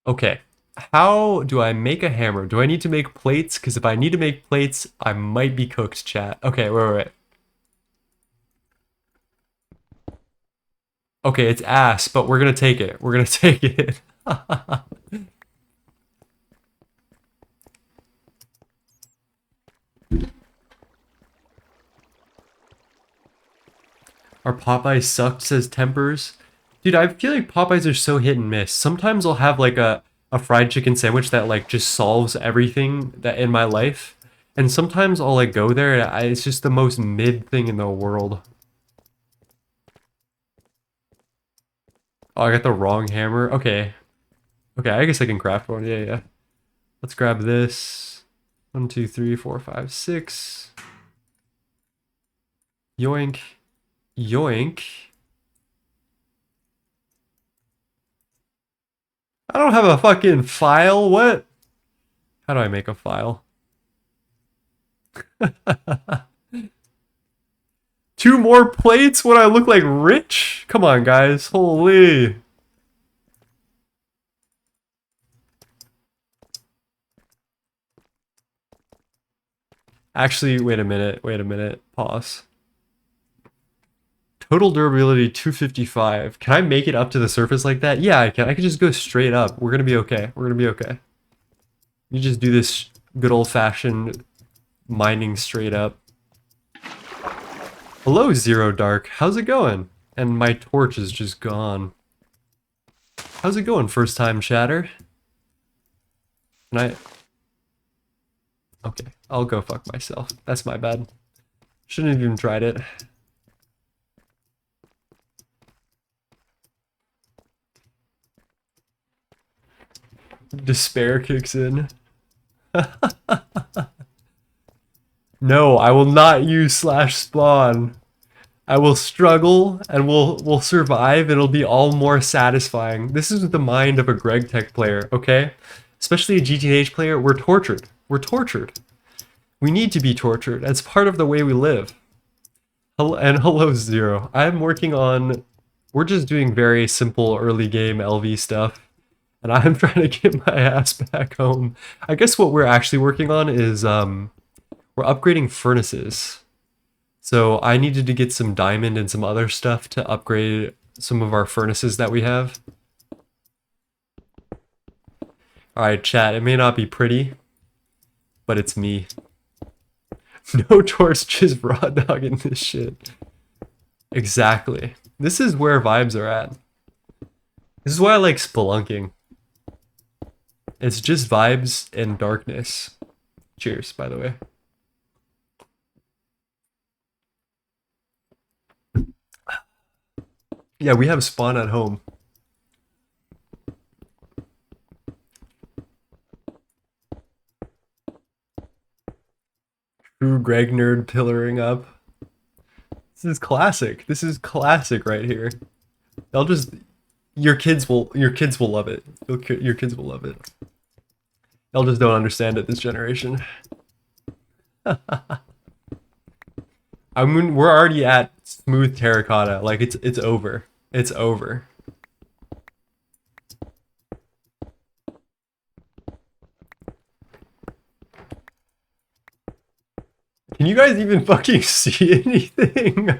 Okay. How do I make a hammer? Do I need to make plates? Because if I need to make plates, I might be cooked, chat. Okay, wait. Okay, it's ass, but we're gonna take it. We're gonna take it. Our Popeyes sucked, says Tempers. Dude, I feel like Popeyes are so hit and miss. Sometimes I'll have like a fried chicken sandwich that like just solves everything that in my life. And sometimes I'll like go there and it's just the most mid thing in the world. Oh, I got the wrong hammer. Okay. Okay, I guess I can craft one. Yeah. Let's grab this. 1, 2, 3, 4, 5, 6. Yoink. Yoink. I don't have a fucking file. What? How do I make a file? 2 more plates? Would I look like rich? Come on, guys. Holy. Actually, wait a minute. Pause. Total durability 255. Can I make it up to the surface like that? Yeah, I can. I can just go straight up. We're gonna be okay. We're gonna be okay. You just do this good old-fashioned mining straight up. Hello, Zero Dark. How's it going? And my torch is just gone. How's it going, first time chatter? Can I... Okay, I'll go fuck myself. That's my bad. Shouldn't have even tried it. Despair kicks in. No, I will not use /spawn. I will struggle and we'll survive. It'll be all more satisfying. This is the mind of a Greg Tech player, okay? Especially a GTNH player. We're tortured. We're tortured. We need to be tortured. That's part of the way we live. Hello, Zero. I'm working on... We're just doing very simple early game LV stuff. And I'm trying to get my ass back home. I guess what we're actually working on is we're upgrading furnaces. So I needed to get some diamond and some other stuff to upgrade some of our furnaces that we have. Alright, chat, it may not be pretty, but it's me. No torch, just raw dogging this shit. Exactly. This is where vibes are at. This is why I like spelunking. It's just vibes and darkness. Cheers, by the way. Yeah, we have spawn at home. True Greg nerd pillaring up. This is classic. This is classic right here. They'll just... Your kids will love it. Your kids will love it. Y'all just don't understand it this generation. I mean, we're already at smooth terracotta. Like it's over. It's over. Can you guys even fucking see anything?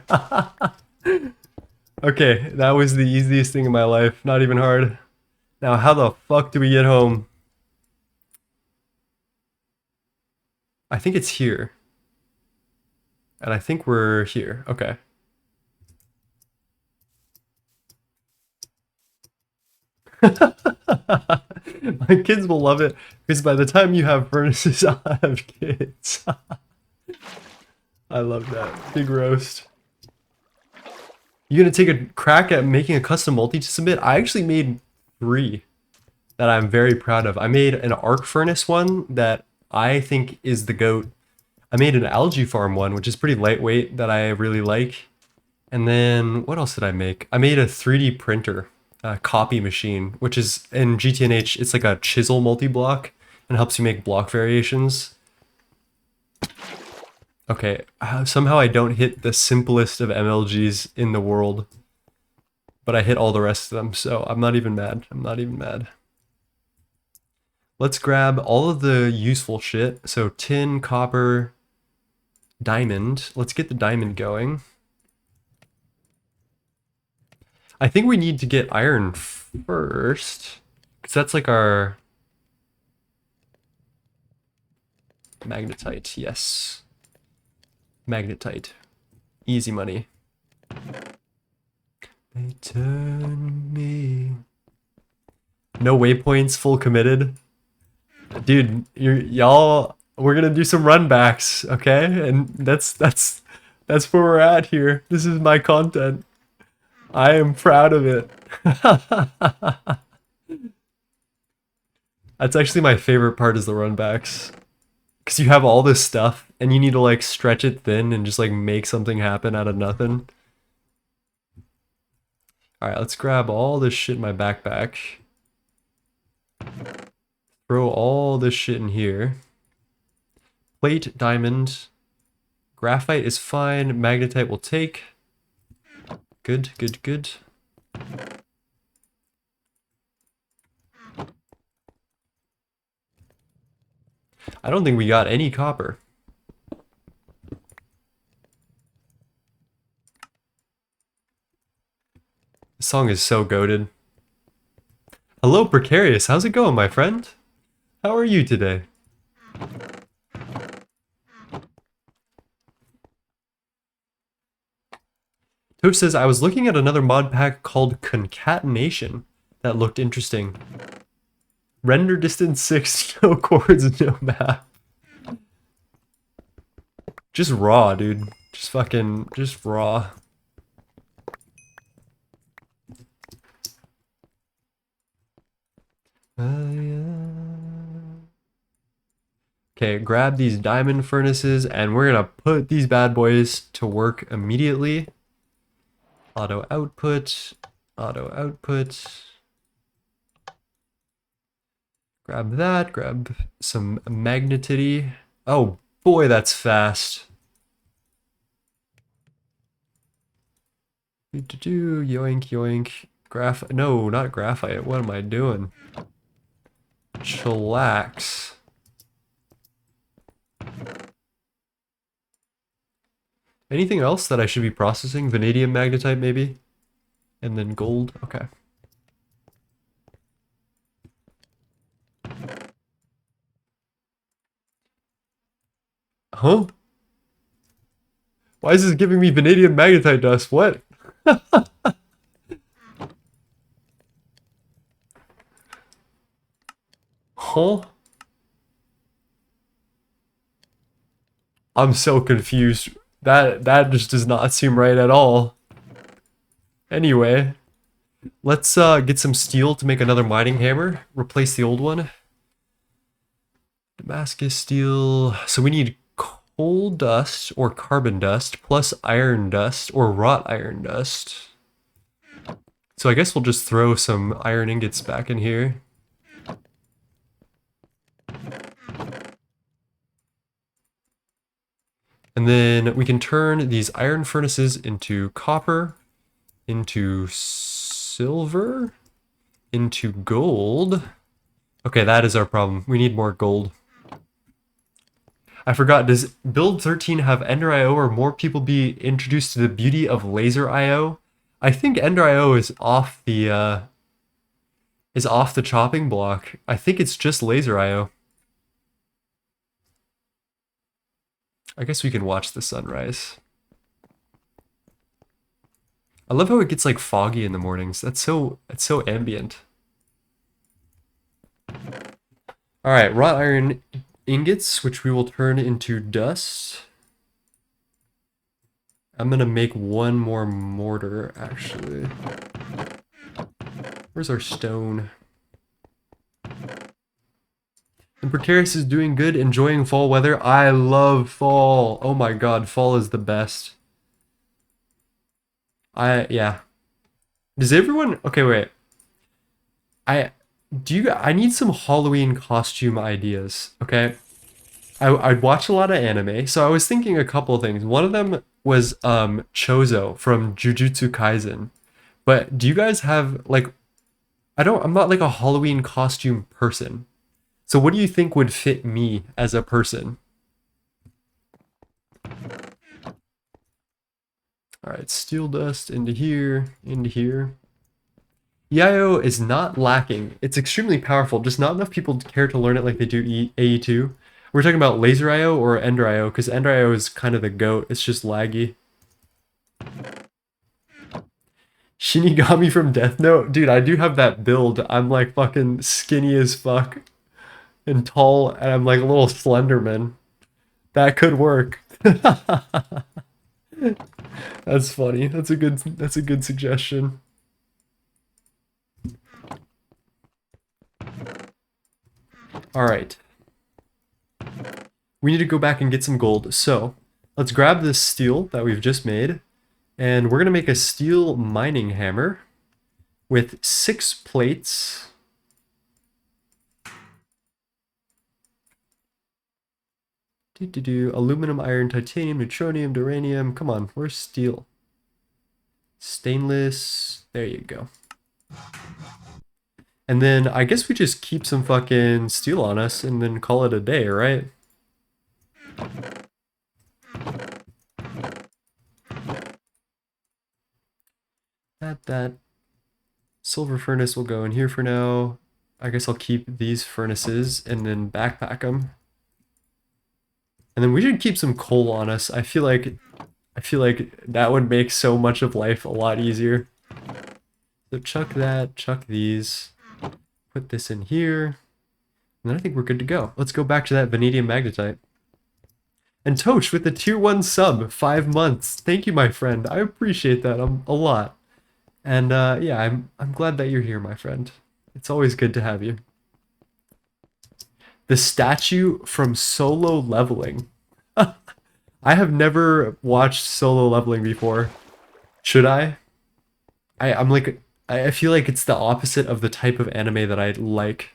Okay, that was the easiest thing in my life. Not even hard. Now, how the fuck do we get home? I think it's here. And I think we're here. Okay. My kids will love it because by the time you have furnaces, I'll have kids. I love that. Big roast. You gonna take a crack at making a custom multi to submit? I actually made 3 that I'm very proud of. I made an arc furnace one that I think is the GOAT. I made an algae farm one, which is pretty lightweight that I really like. And then what else did I make? I made a 3D printer, copy machine, which is in GTNH, it's like a chisel multi-block and helps you make block variations. Okay, somehow I don't hit the simplest of MLGs in the world, but I hit all the rest of them, so I'm not even mad. I'm not even mad. Let's grab all of the useful shit. So tin, copper, diamond. Let's get the diamond going. I think we need to get iron first, because that's like our magnetite. Yes. Magnetite. Easy money. They turn me. No waypoints, full committed. Dude, y'all, we're gonna do some run backs, okay? And that's where we're at here. This is my content. I am proud of it. That's actually my favorite part is the run backs. Because you have all this stuff and you need to like stretch it thin and just like make something happen out of nothing. Alright, let's grab all this shit in my backpack. Throw all this shit in here. Plate, diamond. Graphite is fine. Magnetite will take. Good, good, good. I don't think we got any copper. This song is so goated. Hello, Precarious. How's it going, my friend? How are you today? Toad says, I was looking at another mod pack called Concatenation that looked interesting. Render distance 6, no chords, no map. Just raw, dude. Just fucking, just raw. Okay, grab these diamond furnaces and we're gonna put these bad boys to work immediately. Auto output, auto output. Grab that, grab some magnetity. Oh boy, that's fast. Yoink, yoink. No, not graphite. What am I doing? Chillax. Anything else that I should be processing? Vanadium magnetite, maybe? And then gold? Okay. Huh? Why is this giving me vanadium magnetite dust? What? Huh? I'm so confused. That just does not seem right at all. Anyway, let's get some steel to make another mining hammer. Replace the old one. Damascus steel. So we need coal dust or carbon dust plus iron dust or wrought iron dust. So I guess we'll just throw some iron ingots back in here. And then we can turn these iron furnaces into copper, into silver, into gold. Okay, that is our problem. We need more gold. I forgot, does build 13 have Ender IO or more people be introduced to the beauty of laser IO? I think Ender IO is off the chopping block. I think it's just laser IO. I guess we can watch the sunrise. I love how it gets like foggy in the mornings. It's so ambient. All right, wrought iron ingots, which we will turn into dust. I'm gonna make one more mortar, actually. Where's our stone? And Precarious is doing good, enjoying fall weather. I love fall. Oh my god, fall is the best. Yeah. Does everyone, okay, wait. I need some Halloween costume ideas, okay? I watch a lot of anime, so I was thinking a couple of things. One of them was Chozo from Jujutsu Kaisen. But do you guys have like I'm not like a Halloween costume person. So what do you think would fit me as a person? All right, steel dust into here, into here. EIO is not lacking. It's extremely powerful, just not enough people care to learn it like they do AE2. We're talking about laser IO or Ender IO, because Ender IO is kind of the goat. It's just laggy. Shinigami from Death Note? Dude, I do have that build. I'm like fucking skinny as fuck and tall, and I'm like a little Slenderman. That could work. That's funny. That's a good suggestion. All right. We need to go back and get some gold. So let's grab this steel that we've just made, and we're gonna make a steel mining hammer with 6 plates. Aluminum, iron, titanium, neutronium, duranium. Come on, where's steel? Stainless. There you go. And then I guess we just keep some fucking steel on us and then call it a day, right? That silver furnace will go in here for now. I guess I'll keep these furnaces and then backpack them. And then we should keep some coal on us. I feel like that would make so much of life a lot easier. So chuck that, chuck these, put this in here, and then I think we're good to go. Let's go back to that vanadium magnetite. And Tosh with the tier 1 sub, 5 months. Thank you, my friend. I appreciate that a lot. And yeah, I'm glad that you're here, my friend. It's always good to have you. The statue from Solo Leveling. I have never watched Solo Leveling before. Should I? I feel like it's the opposite of the type of anime that I like.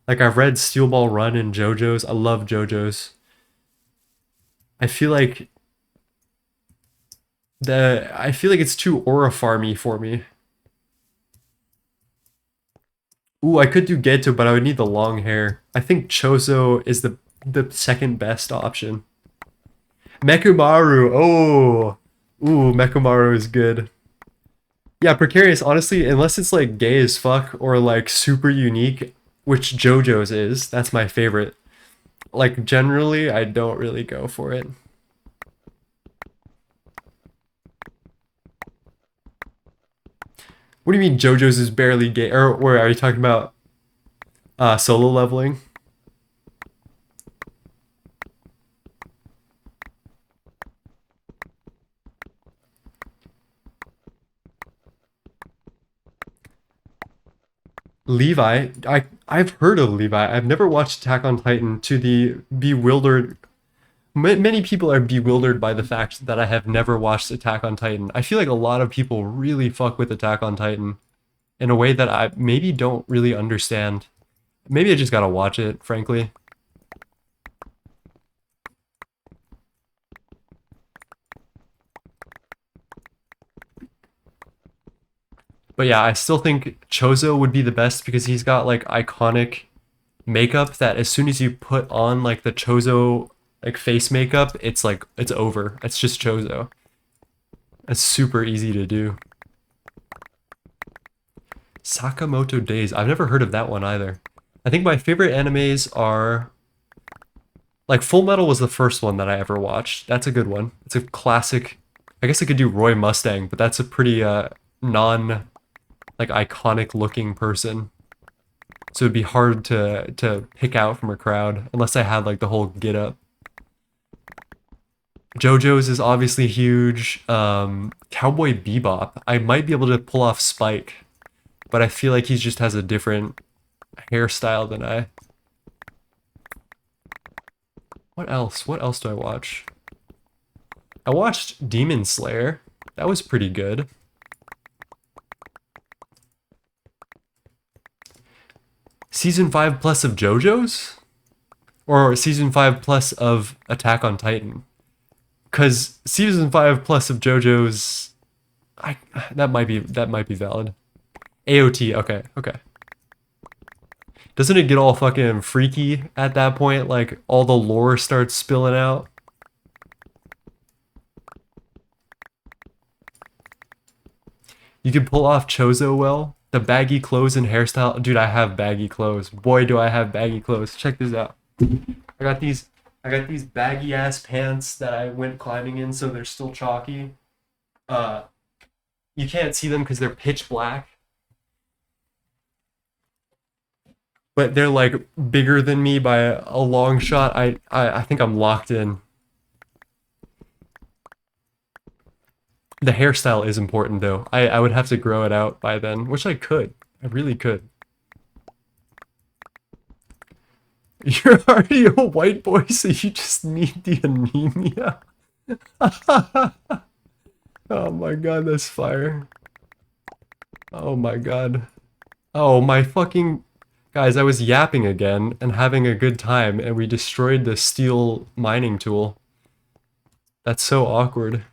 Like I've read Steel Ball Run and JoJo's. I love JoJo's. I feel like it's too aura farmy for me. Ooh, I could do Geto, but I would need the long hair. I think Chozo is the second best option. Mekumaru, oh! Ooh, Mekumaru is good. Yeah, Precarious, honestly, unless it's like gay as fuck or like super unique, which JoJo's is, that's my favorite. Like, generally, I don't really go for it. What do you mean JoJo's is barely gay? Or where are you talking about Solo Leveling? Levi, I've heard of Levi. I've never watched Attack on Titan to the bewildered. Many people are bewildered by the fact that I have never watched Attack on Titan. I feel like a lot of people really fuck with Attack on Titan in a way that I maybe don't really understand. Maybe I just gotta watch it, frankly. But yeah, I still think Chozo would be the best because he's got like iconic makeup that as soon as you put on like the Chozo like face makeup, it's like it's over. It's just Chozo. It's super easy to do. Sakamoto Days. I've never heard of that one either. I think my favorite animes are like Full Metal was the first one that I ever watched. That's a good one. It's a classic. I guess I could do Roy Mustang, but that's a pretty non like iconic looking person. So it'd be hard to pick out from a crowd unless I had like the whole get up. JoJo's is obviously huge. Cowboy Bebop. I might be able to pull off Spike, but I feel like he just has a different hairstyle than I. What else? What else do I watch? I watched Demon Slayer. That was pretty good. Season 5 plus of JoJo's? Or season 5 plus of Attack on Titan? Because season 5 plus of JoJo's, I that might be valid. AOT, okay, okay. Doesn't it get all fucking freaky at that point? Like all the lore starts spilling out. You can pull off Chozo well. The baggy clothes and hairstyle. Dude, I have baggy clothes. Boy, do I have baggy clothes. Check this out. I got these baggy ass pants that I went climbing in, so they're still chalky. Uh, you can't see them because they're pitch black, but they're like bigger than me by a long shot. I think I'm locked in. The hairstyle is important though. I would have to grow it out by then, which I could. I really could. You're already a white boy, so you just need the anemia. Oh my god, that's fire. Oh my god. Oh my fucking... Guys, I was yapping again and having a good time, and we destroyed the steel mining tool. That's so awkward.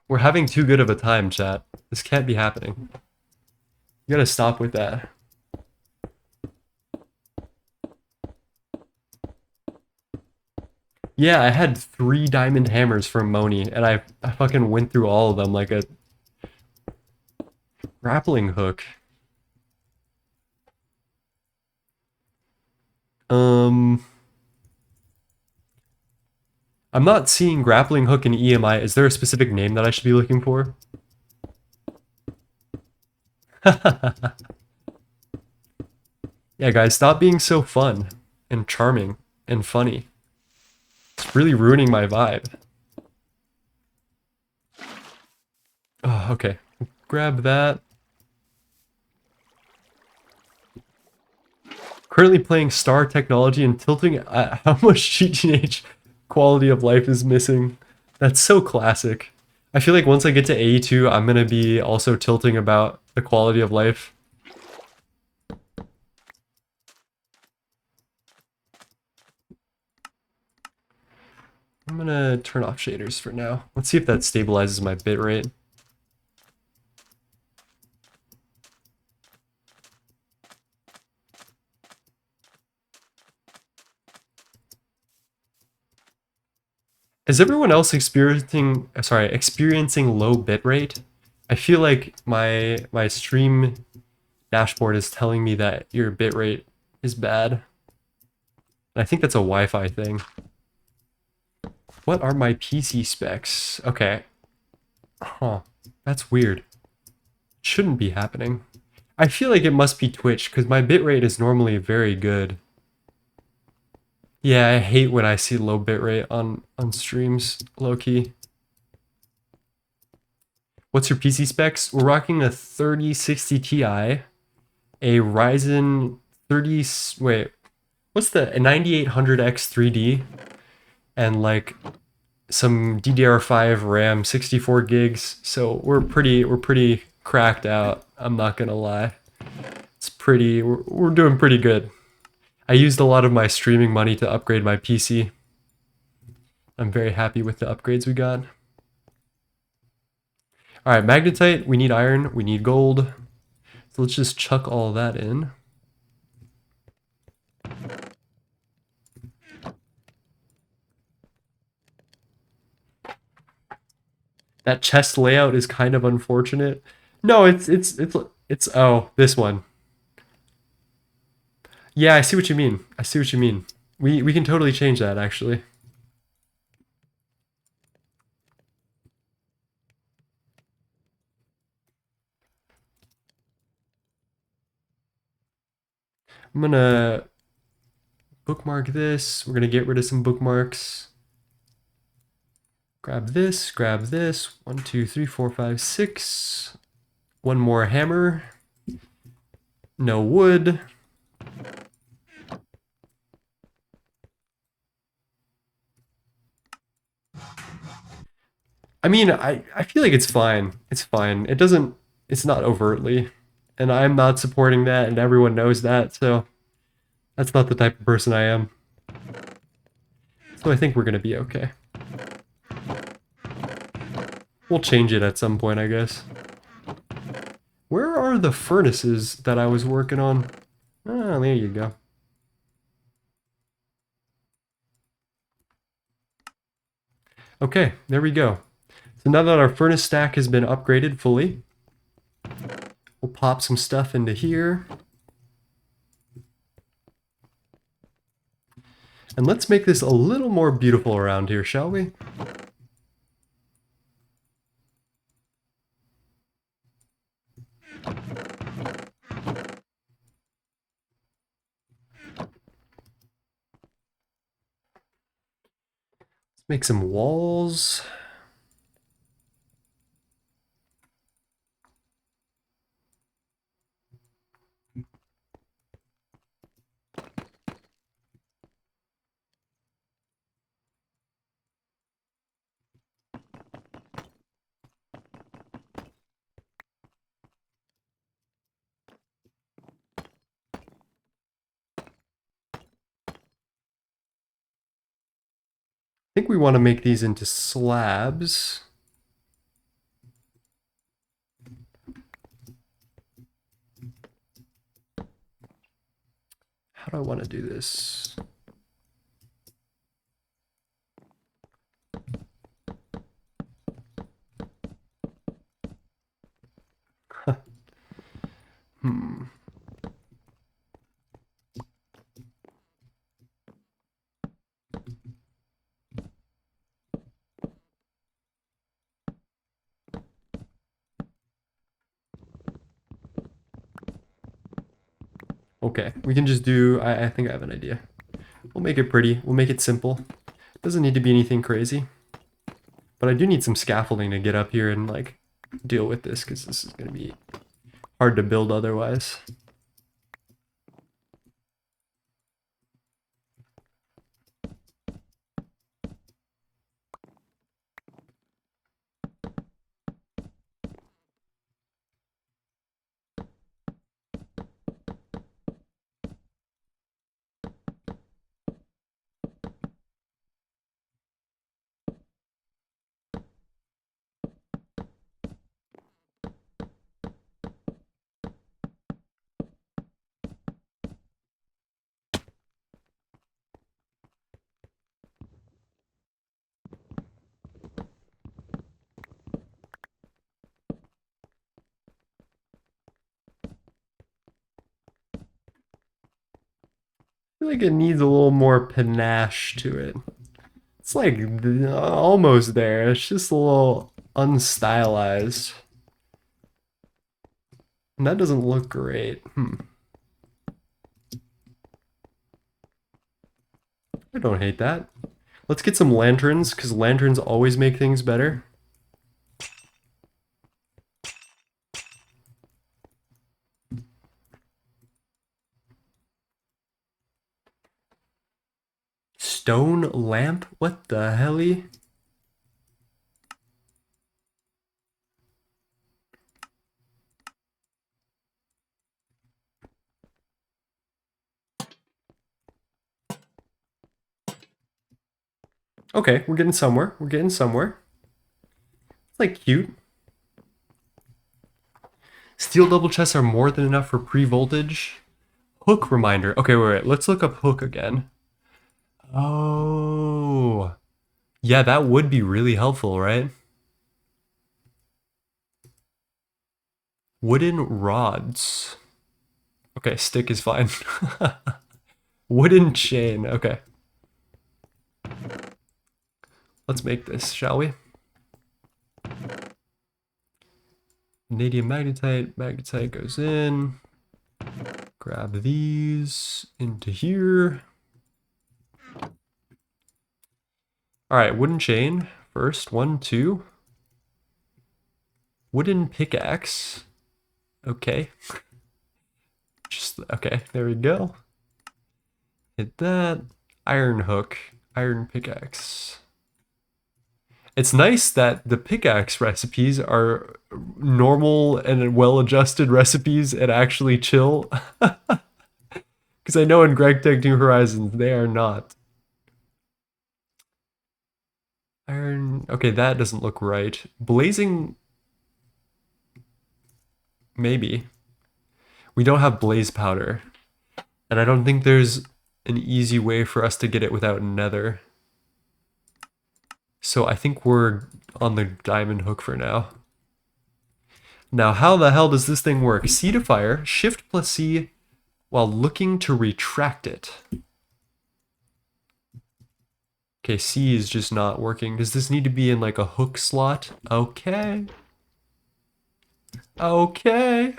We're having too good of a time, chat. This can't be happening. You gotta stop with that. Yeah, I had 3 diamond hammers from Moni, and I fucking went through all of them like a grappling hook. I'm not seeing grappling hook in EMI. Is there a specific name that I should be looking for? Yeah, guys, stop being so fun and charming and funny. It's really ruining my vibe. Oh, okay. Grab that. Currently playing Star Technology and tilting at how much GTNH quality of life is missing. That's so classic. I feel like once I get to A2, I'm gonna be also tilting about the quality of life. I'm gonna turn off shaders for now. Let's see if that stabilizes my bitrate. Is everyone else experiencing low bitrate? I feel like my stream dashboard is telling me that your bitrate is bad. And I think that's a Wi-Fi thing. What are my PC specs? Okay. Huh. That's weird. Shouldn't be happening. I feel like it must be Twitch, because my bitrate is normally very good. Yeah, I hate when I see low bitrate on streams, low-key. What's your PC specs? We're rocking a 3060 Ti, a Ryzen 30... Wait, what's the... A 9800X 3D, and like some DDR5 RAM, 64 gigs. So we're pretty cracked out. I'm not gonna lie. It's pretty... We're doing pretty good. I used a lot of my streaming money to upgrade my PC. I'm very happy with the upgrades we got. Alright, magnetite, we need iron, we need gold. So let's just chuck all that in. That chest layout is kind of unfortunate. No, it's oh, this one. Yeah, I see what you mean. I see what you mean. We can totally change that actually. I'm gonna bookmark this. We're gonna get rid of some bookmarks. Grab this, grab this. 1, 2, 3, 4, 5, 6. One more hammer. No wood. I mean, I feel like it's fine. It's fine. It's not overtly. And I'm not supporting that, and everyone knows that, so that's not the type of person I am. So I think we're gonna be okay. We'll change it at some point, I guess. Where are the furnaces that I was working on? Ah, there you go. Okay, there we go. So now that our furnace stack has been upgraded fully, we'll pop some stuff into here. And let's make this a little more beautiful around here, shall we? Let's make some walls. I think we want to make these into slabs. How do I want to do this? Hmm. Okay, we can just do, I think I have an idea. We'll make it pretty, we'll make it simple. It doesn't need to be anything crazy. But I do need some scaffolding to get up here and like deal with this, because this is going to be hard to build otherwise. I feel like it needs a little more panache to it. It's like almost there. It's just a little unstylized. And that doesn't look great. I don't hate that. Let's get some lanterns, because lanterns always make things better. Stone lamp? What the helly? Okay, we're getting somewhere. We're getting somewhere. It's like cute. Steel double chests are more than enough for pre-voltage. Hook reminder. Okay, wait. Let's look up hook again. Oh. Yeah, that would be really helpful, right? Wooden rods. Okay, stick is fine. Wooden chain. Okay. Let's make this, shall we? Vanadium magnetite. Magnetite goes in. Grab these into here. All right, wooden chain first. 1, 2. Wooden pickaxe. Okay. Just, okay, there we go. Hit that. Iron hook. Iron pickaxe. It's nice that the pickaxe recipes are normal and well-adjusted recipes and actually chill. Because I know in Greg Tech New Horizons, they are not. Iron... Okay, that doesn't look right. Blazing... Maybe. We don't have blaze powder. And I don't think there's an easy way for us to get it without nether. So I think we're on the diamond hook for now. Now, how the hell does this thing work? C to fire, Shift plus C while looking to retract it. Okay, C is just not working. Does this need to be in like a hook slot? Okay. Okay.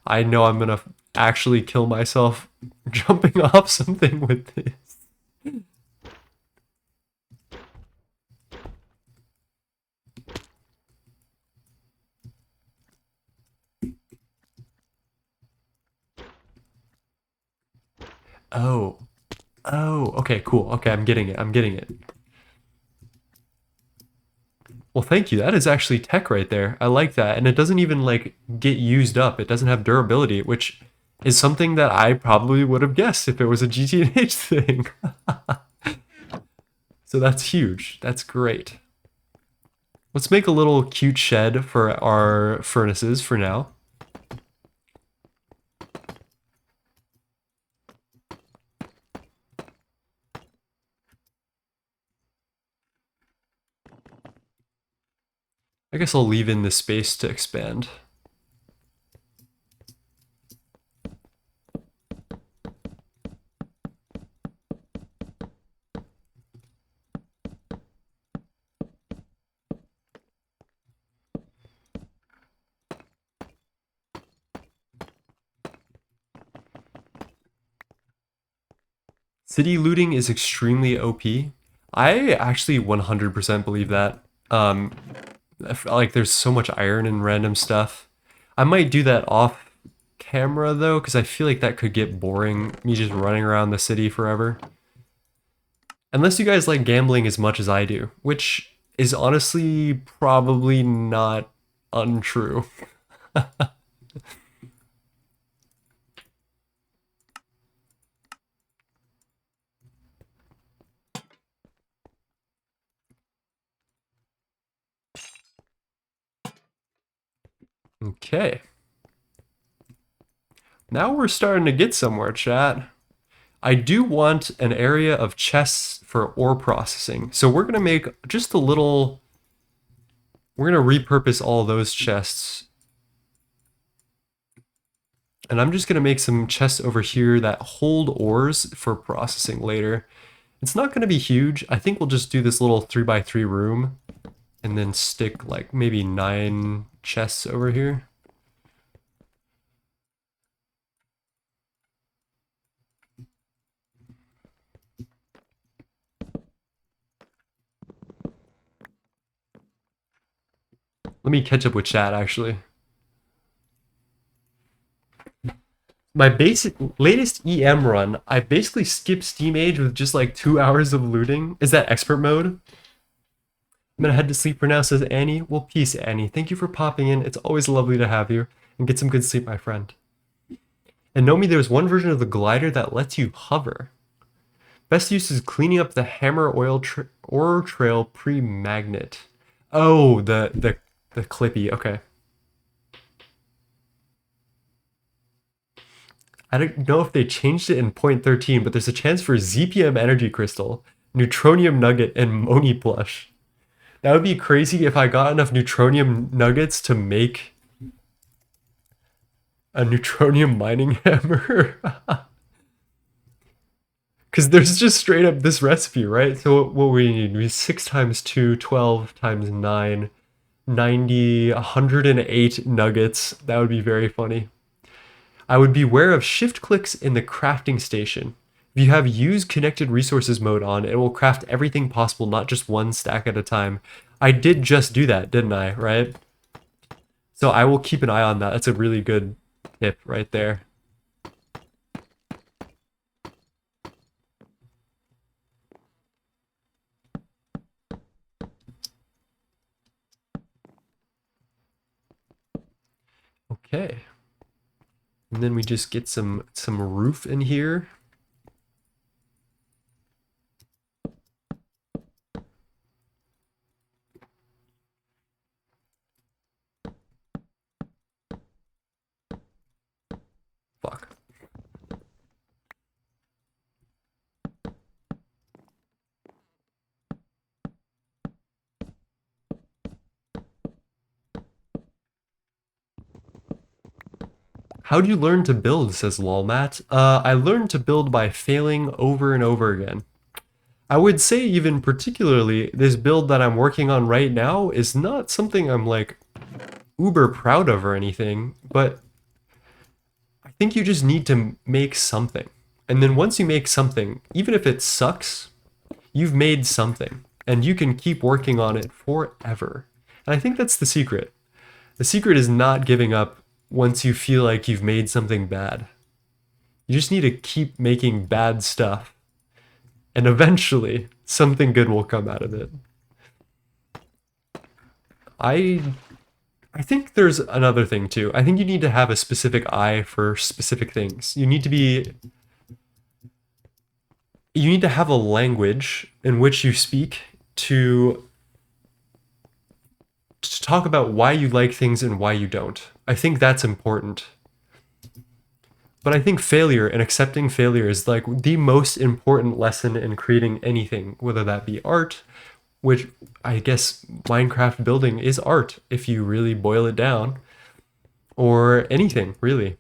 I know I'm gonna actually kill myself jumping off something with this. Oh. Oh, okay, cool. Okay, I'm getting it. I'm getting it. Well, thank you. That is actually tech right there. I like that. And it doesn't even like get used up. It doesn't have durability, which is something that I probably would have guessed if it was a GTNH thing. So that's huge. That's great. Let's make a little cute shed for our furnaces for now. I guess I'll leave in the space to expand. City looting is extremely OP. I actually 100% believe that. Like there's so much iron and random stuff. I might do that off camera though, because I feel like that could get boring, me just running around the city forever. Unless you guys like gambling as much as I do, which is honestly probably not untrue. Okay. Now we're starting to get somewhere, chat. I do want an area of chests for ore processing. So we're going to make just a little... We're going to repurpose all those chests. And I'm just going to make some chests over here that hold ores for processing later. It's not going to be huge. I think we'll just do this little 3x3 room and then stick like maybe 9 chests over here. Let me catch up with chat, actually. My latest EM run, I basically skipped Steam Age with just like 2 hours of looting. Is that expert mode? I'm gonna head to sleep for now, says Annie. Well, peace, Annie. Thank you for popping in. It's always lovely to have you. And get some good sleep, my friend. And know me, there's one version of the glider that lets you hover. Best use is cleaning up the hammer ore trail pre-magnet. Oh, the clippy, okay. I don't know if they changed it in 0.13, but there's a chance for ZPM energy crystal, neutronium nugget, and Moni plush. That would be crazy if I got enough neutronium nuggets to make a neutronium mining hammer. Because there's just straight up this recipe, right? So what we need is 6 times 2, 12 times 9, 90, 108 nuggets. That would be very funny. I would beware of shift clicks in the crafting station. If you have use connected resources mode on, it will craft everything possible, not just one stack at a time. I did just do that, didn't I, right? So I will keep an eye on that. That's a really good tip right there. Okay. And then we just get some roof in here. Fuck. How'd you learn to build, says Lolmat. I learned to build by failing over and over again. I would say even particularly this build that I'm working on right now is not something I'm like uber proud of or anything, but I think you just need to make something. And then once you make something, even if it sucks, you've made something and you can keep working on it forever. And I think that's the secret. The secret is not giving up once you feel like you've made something bad. You just need to keep making bad stuff. And eventually, something good will come out of it. I think there's another thing too. I think you need to have a specific eye for specific things. You need to have a language in which you speak to talk about why you like things and why you don't. I think that's important. But I think failure and accepting failure is like the most important lesson in creating anything, whether that be art, which I guess Minecraft building is art if you really boil it down, or anything, really.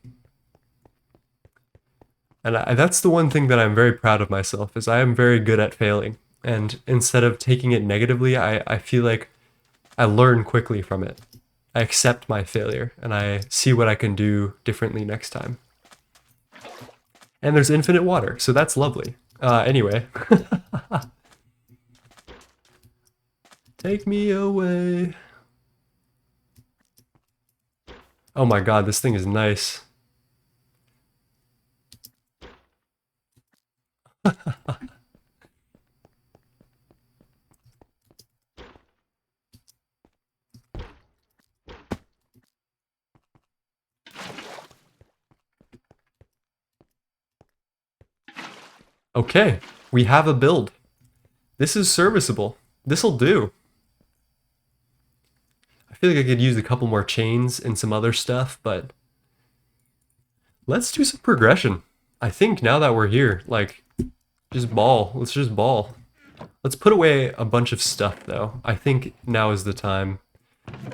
And that's the one thing that I'm very proud of myself is I am very good at failing. And instead of taking it negatively, I feel like I learn quickly from it. I accept my failure and I see what I can do differently next time. And there's infinite water, so that's lovely. Anyway. Take me away. Oh my god, this thing is nice. Okay, we have a build. This is serviceable. This'll do. I feel like I could use a couple more chains and some other stuff, but let's do some progression. I think now that we're here, like, just ball. Let's just ball. Let's put away a bunch of stuff, though. I think now is the time.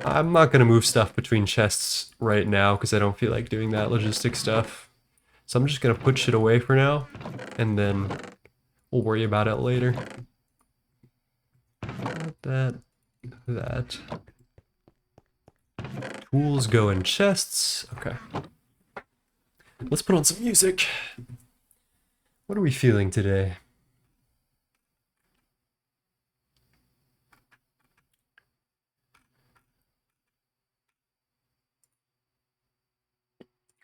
I'm not going to move stuff between chests right now because I don't feel like doing that logistic stuff. So I'm just going to put shit away for now, and then we'll worry about it later. That. Tools go in chests. Okay. Let's put on some music. What are we feeling today?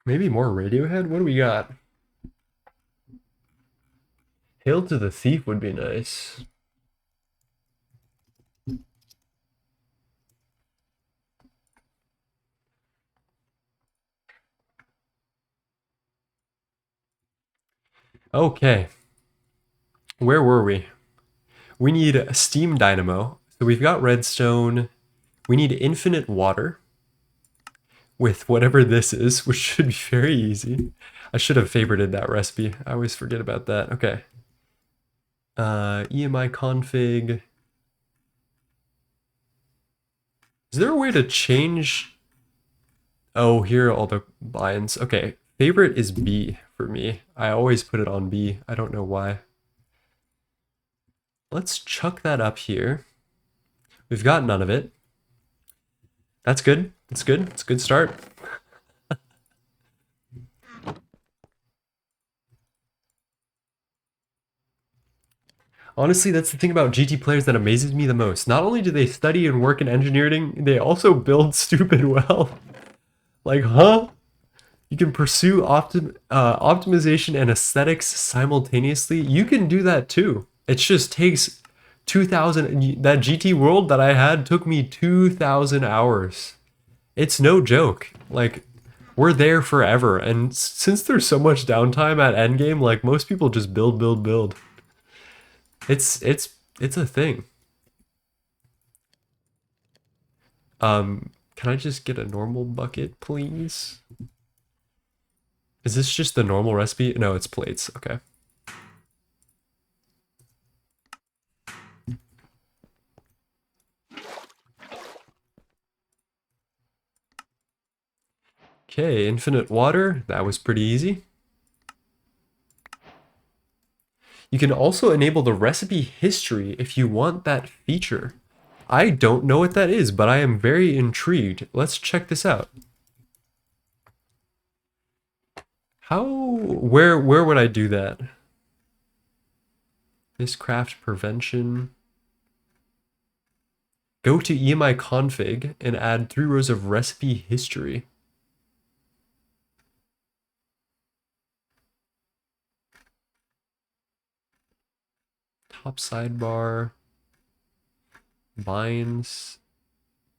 Maybe more Radiohead? What do we got? Hail to the Thief would be nice. Okay. Where were we? We need a steam dynamo. So we've got redstone. We need infinite water with whatever this is, which should be very easy. I should have favorited that recipe. I always forget about that. Okay. EMI config. Is there a way to change? Oh, here are all the lines. Okay, favorite is B for me. I always put it on B. I don't know why. Let's chuck that up here. We've got none of it. That's good. That's good. It's a good start. Honestly, that's the thing about GT players that amazes me the most. Not only do they study and work in engineering, they also build stupid well. Like, huh? You can pursue optimization and aesthetics simultaneously. You can do that too. It just takes 2,000. That GT world that I had took me 2,000 hours. It's no joke. Like, we're there forever. And since there's so much downtime at endgame, like most people just build, build, build. It's a thing. Can I just get a normal bucket, please? Is this just the normal recipe? No, it's plates. Okay. Okay, infinite water. That was pretty easy. You can also enable the recipe history if you want that feature. I don't know what that is, but I am very intrigued. Let's check this out. Where would I do that? Miscraft prevention. Go to EMI config and add 3 rows of recipe history. Top sidebar. Binds.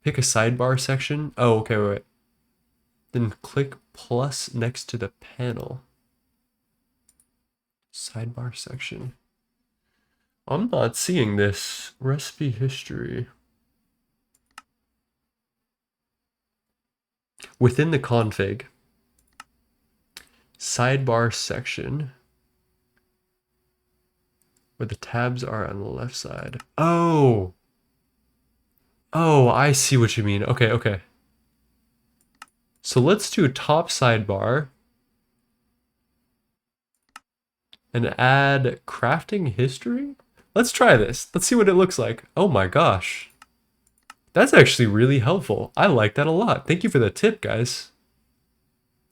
Pick a sidebar section. Oh, okay, wait. Then click plus next to the panel. Sidebar section. I'm not seeing this. Recipe history. Within the config. Sidebar section. Where the tabs are on the left side. Oh! Oh, I see what you mean. Okay, okay. So let's do top sidebar. And add crafting history? Let's try this. Let's see what it looks like. Oh my gosh. That's actually really helpful. I like that a lot. Thank you for the tip, guys.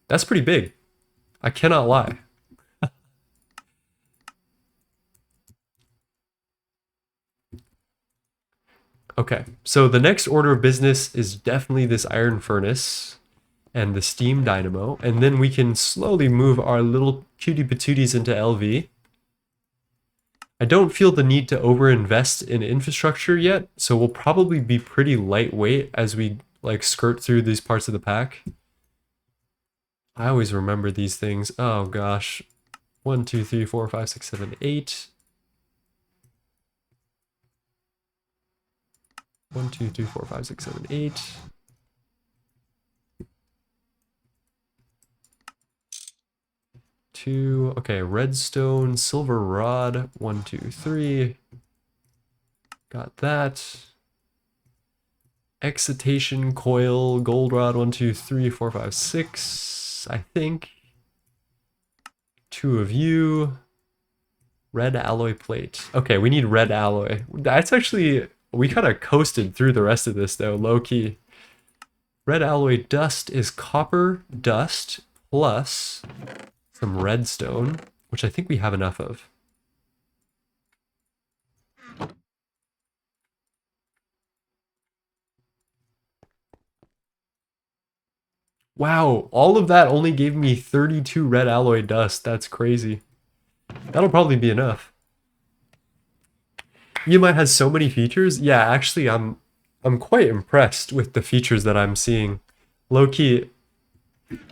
That's pretty big. I cannot lie. Okay, so the next order of business is definitely this iron furnace and the steam dynamo, and then we can slowly move our little cutie patooties into LV. I don't feel the need to overinvest in infrastructure yet, so we'll probably be pretty lightweight as we like skirt through these parts of the pack. I always remember these things. Oh gosh. 1, 2, 3, 4, 5, 6, 7, 8. 1, 2, 3, 4, 5, 6, 7, 8. Two. Okay, redstone, silver rod. 1, 2, 3. Got that. Excitation coil, gold rod. 1, 2, 3, 4, 5, 6. I think. 2 of you. Red alloy plate. Okay, we need red alloy. That's actually, we kind of coasted through the rest of this though, low key. Red alloy dust is copper dust plus some redstone, which I think we have enough of. Wow, all of that only gave me 32 red alloy dust. That's crazy. That'll probably be enough. EMI has so many features. Yeah, actually, I'm quite impressed with the features that I'm seeing. Low key,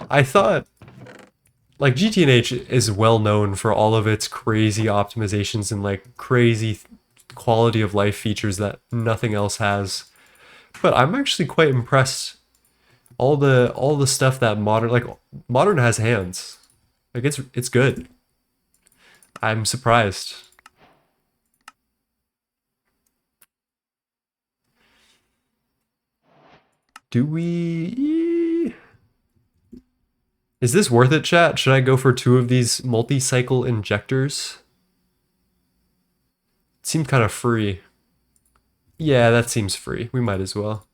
I thought like GTNH is well known for all of its crazy optimizations and like crazy quality of life features that nothing else has. But I'm actually quite impressed. All the stuff that modern has hands. Like it's good. I'm surprised. Do we... Is this worth it, chat? Should I go for 2 of these multi-cycle injectors? Seemed kind of free. Yeah, that seems free. We might as well.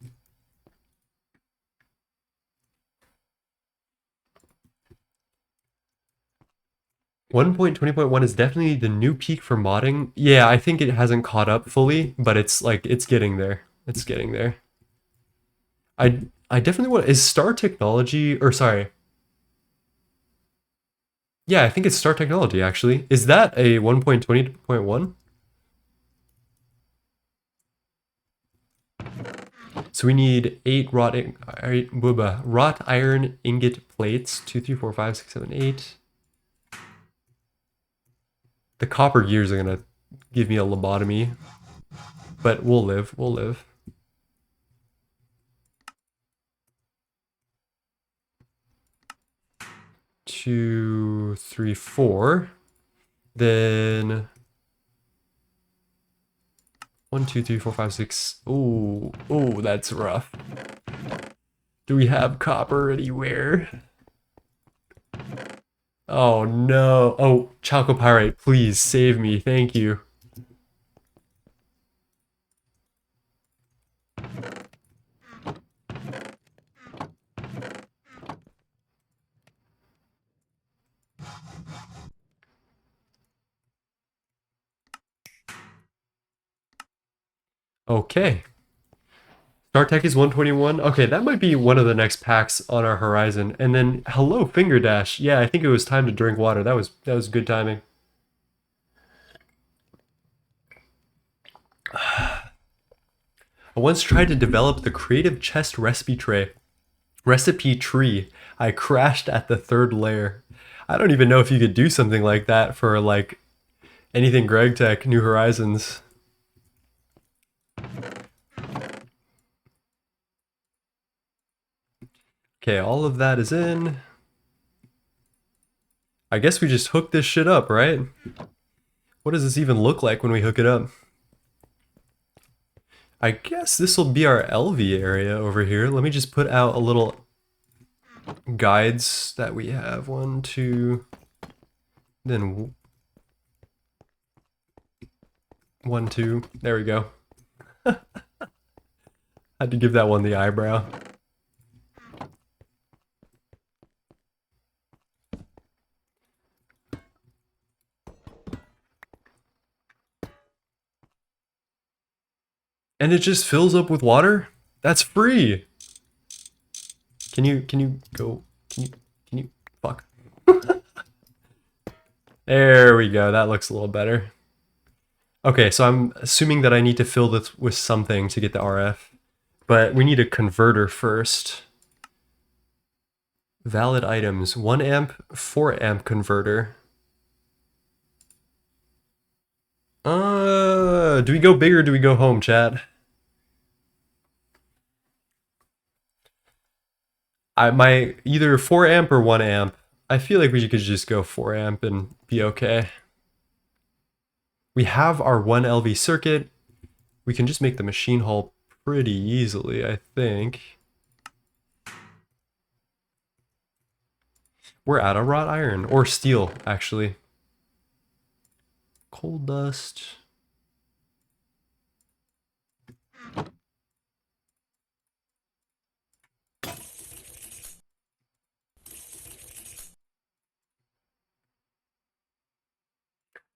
One point 20.1 is definitely the new peak for modding. Yeah, I think it hasn't caught up fully, but it's like it's getting there. It's getting there. I definitely want, is Star Technology, or sorry. Yeah, I think it's Star Technology actually. Is that a 1.20.1? So we need 8 wrought iron ingot plates. 2, 3, 4, 5, 6, 7, 8. The copper gears are gonna give me a lobotomy, but we'll live. We'll live. 2, 3, 4. Then 1, 2, 3, 4, 5, 6. Ooh, ooh, that's rough. Do we have copper anywhere? Oh no. Oh, chalcopyrite, please save me. Thank you. Okay. StarTech is 121. Okay, that might be one of the next packs on our horizon. And then hello, Finger Dash. Yeah, I think it was time to drink water. That was good timing. I once tried to develop the creative chest recipe tree. I crashed at the 3rd layer. I don't even know if you could do something like that for like anything Greg Tech, New Horizons. Okay, all of that is in. I guess we just hook this shit up, right? What does this even look like when we hook it up? I guess this will be our LV area over here. Let me just put out a little guides that we have. 1, 2, then 1, 2. There we go. Had to give that one the eyebrow. And it just fills up with water? That's free. Can you go? Can you fuck? There we go. That looks a little better. Okay, so I'm assuming that I need to fill this with something to get the RF, but we need a converter first. Valid items, 1 amp, 4 amp converter. Do we go big or do we go home, chat? My either 4 amp or 1 amp. I feel like we could just go 4 amp and be okay. We have our 1 LV circuit. We can just make the machine hall pretty easily, I think. We're out of wrought iron, or steel, actually. Coal dust.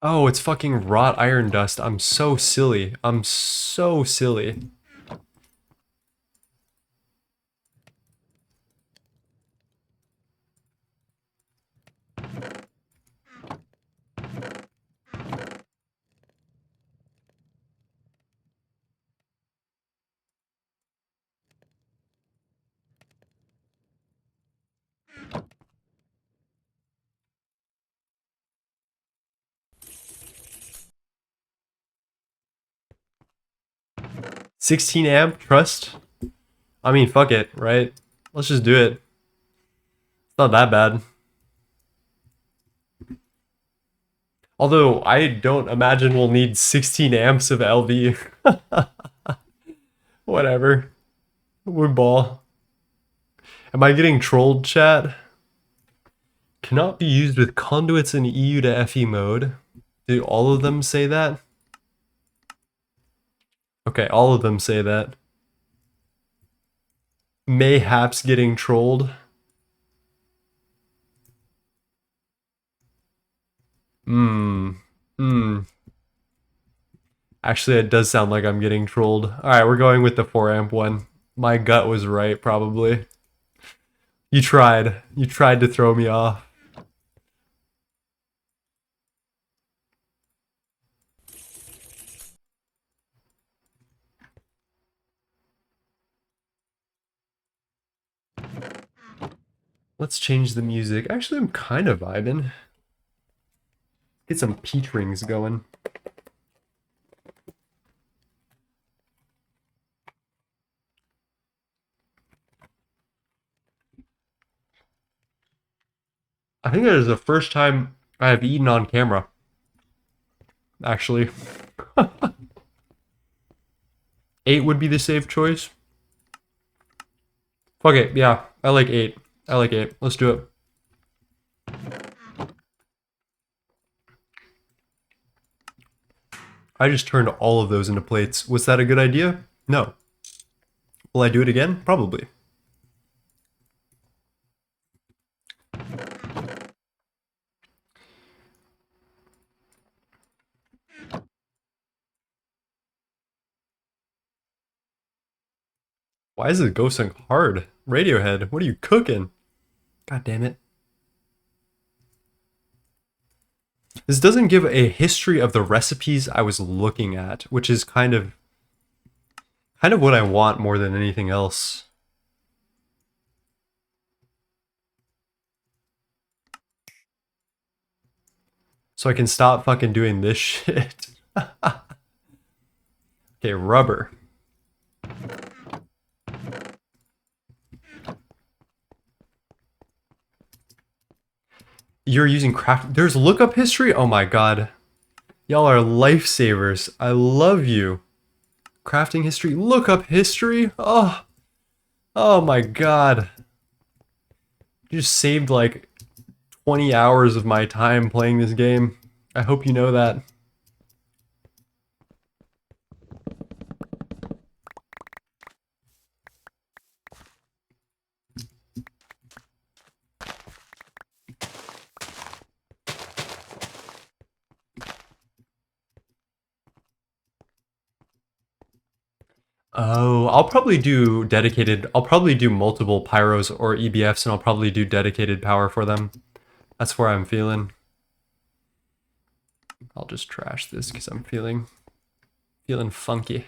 Oh, it's fucking wrought iron dust. I'm so silly. I'm so silly. $16 amp, trust? I mean, fuck it, right? Let's just do it. It's not that bad. Although, I don't imagine we'll need 16 amps of LV. Whatever. We ball. Am I getting trolled, chat? Cannot be used with conduits in EU to FE mode. Do all of them say that? Okay, all of them say that. Mayhaps getting trolled. Hmm. Actually, it does sound like I'm getting trolled. Alright, we're going with the 4 amp one. My gut was right, probably. You tried. You tried to throw me off. Let's change the music. Actually, I'm kind of vibing. Get some peach rings going. I think that is the first time I have eaten on camera. Actually. 8 would be the safe choice. Fuck it, yeah. I like 8. I like 8. Let's do it. I just turned all of those into plates. Was that a good idea? No. Will I do it again? Probably. Why is it ghosting hard? Radiohead, what are you cooking? God damn it. This doesn't give a history of the recipes I was looking at, which is kind of what I want more than anything else. So I can stop fucking doing this shit. Okay, rubber. You're using craft. There's lookup history? Oh my god. Y'all are lifesavers. I love you. Crafting history. Lookup history? Oh. Oh my god. You just saved like 20 hours of my time playing this game. I hope you know that. Oh, I'll probably do dedicated. I'll probably do multiple pyros or EBFs, and I'll probably do dedicated power for them. That's where I'm feeling. I'll just trash this because I'm feeling funky.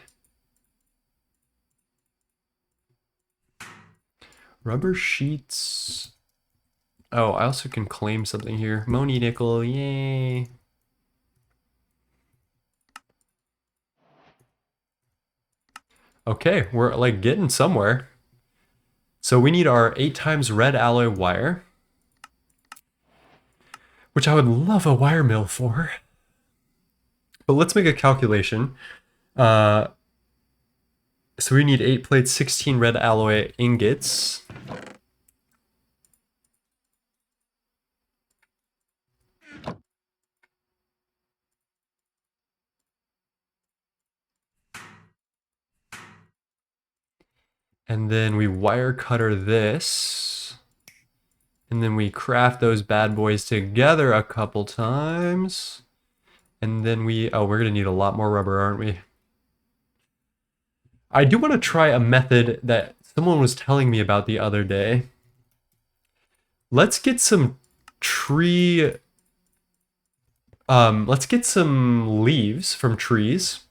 Rubber sheets. Oh, I also can claim something here. Moni nickel, yay. Okay, we're like getting somewhere. So we need our 8 times red alloy wire, which I would love a wire mill for. But let's make a calculation. So we need 8 plates, 16 red alloy ingots. And then we wire cutter this. And then we craft those bad boys together a couple times. And then we're gonna need a lot more rubber, aren't we? I do want to try a method that someone was telling me about the other day. Let's get some tree... let's get some leaves from trees.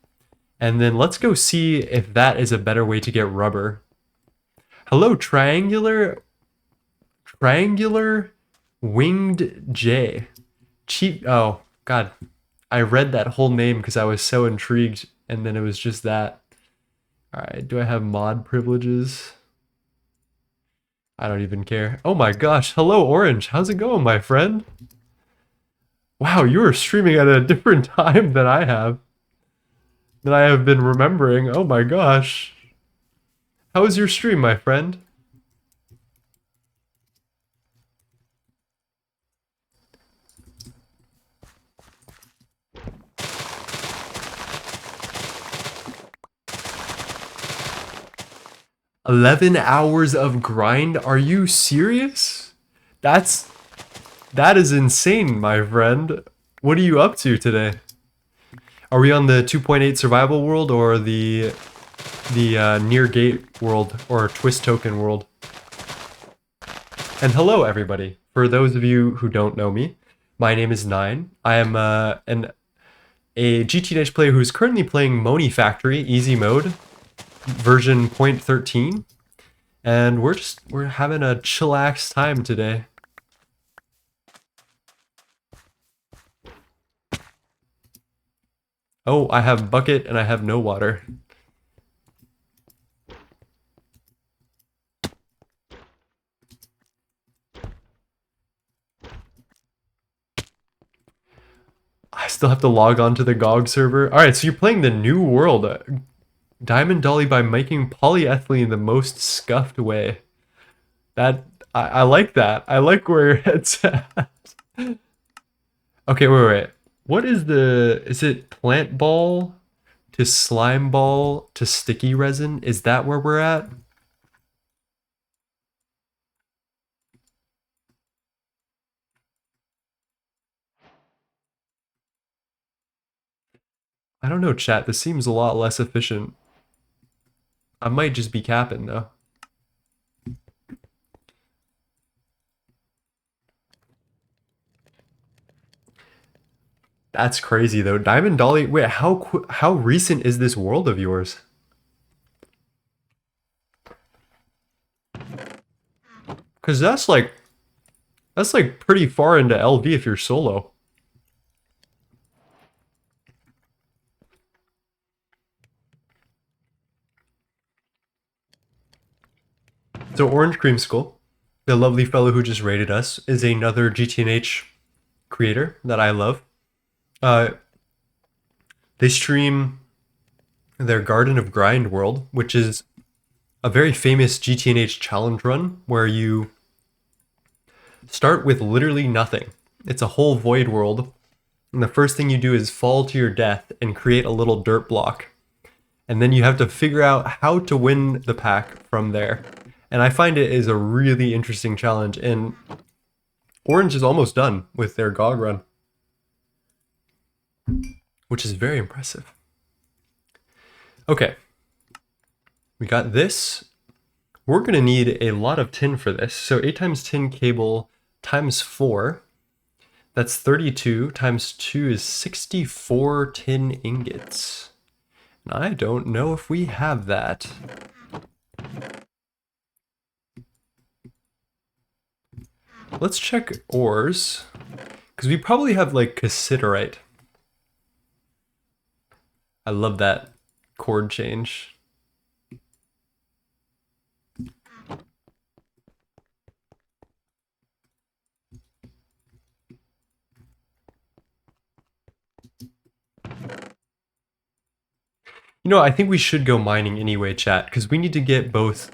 And then let's go see if that is a better way to get rubber. Hello, triangular winged jay. Cheap. Oh, God. I read that whole name because I was so intrigued, and then it was just that. Alright, do I have mod privileges? I don't even care. Oh my gosh, hello Orange, how's it going, my friend? Wow, you are streaming at a different time than I have. Than I have been remembering. Oh my gosh. How was your stream, my friend? 11 hours of grind? Are you serious? That's that is insane, my friend. What are you up to today? Are we on the 2.8 survival world or the near gate world or twist token world? And hello, everybody. For those of you who don't know me, my name is Nine. I am a GTNH player who's currently playing Monifactory easy mode, version 0.13, and we're having a chillax time today. Oh, I have bucket and I have no water. I still have to log on to the GOG server. All right, so you're playing the new world, Diamond Dolly by making polyethylene the most scuffed way. That I like that. I like where it's at. Okay, wait. What is it plant ball to slime ball to sticky resin? Is that where we're at? I don't know, chat. This seems a lot less efficient. I might just be capping though. That's crazy though. Diamond Dolly, wait, how recent is this world of yours? Cause that's like pretty far into LV if you're solo. So Orange Creamsicle, the lovely fellow who just rated us, is another GTNH creator that I love. Uh, they stream their Garden of Grind world, which is a very famous GTNH challenge run where you start with literally nothing. It's a whole void world, and the first thing you do is fall to your death and create a little dirt block. And then you have to figure out how to win the pack from there. And I find it is a really interesting challenge, and Orange is almost done with their GOG run, which is very impressive. Okay, we got this. We're gonna need a lot of tin for this. So 8 times tin cable times 4, that's 32, times 2 is 64 tin ingots. And I don't know if we have that. Let's check ores, because we probably have like cassiterite. I love that chord change. You know, I think we should go mining anyway, chat, because we need to get both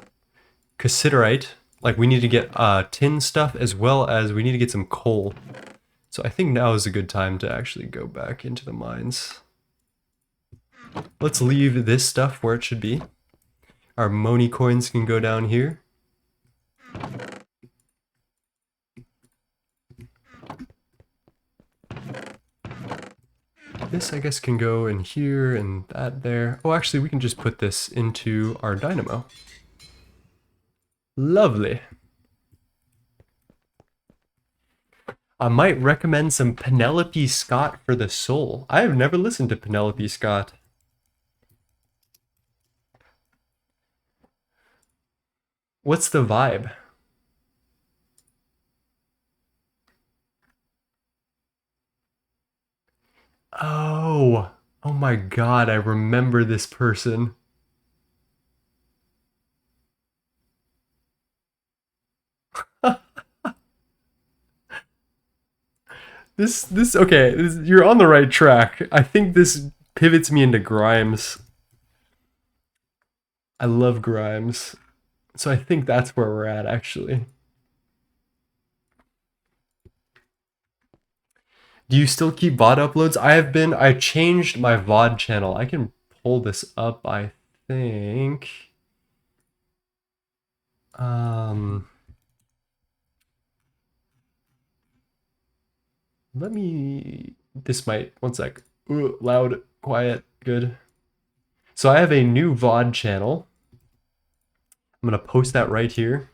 cassiterite, like we need to get tin stuff, as well as we need to get some coal. So I think now is a good time to actually go back into the mines. Let's leave this stuff where it should be. Our Moni coins can go down here. This, I guess, can go in here and that there. Oh, actually, we can just put this into our dynamo. Lovely. I might recommend some Penelope Scott for the soul. I have never listened to Penelope Scott. What's the vibe? Oh my god, I remember this person. Okay, you're on the right track. I think this pivots me into Grimes. I love Grimes. So I think that's where we're at, actually. Do you still keep VOD uploads? I changed my VOD channel. I can pull this up, I think. Let me, this might, one sec. Ooh, loud, quiet, good. So I have a new VOD channel. I'm gonna post that right here.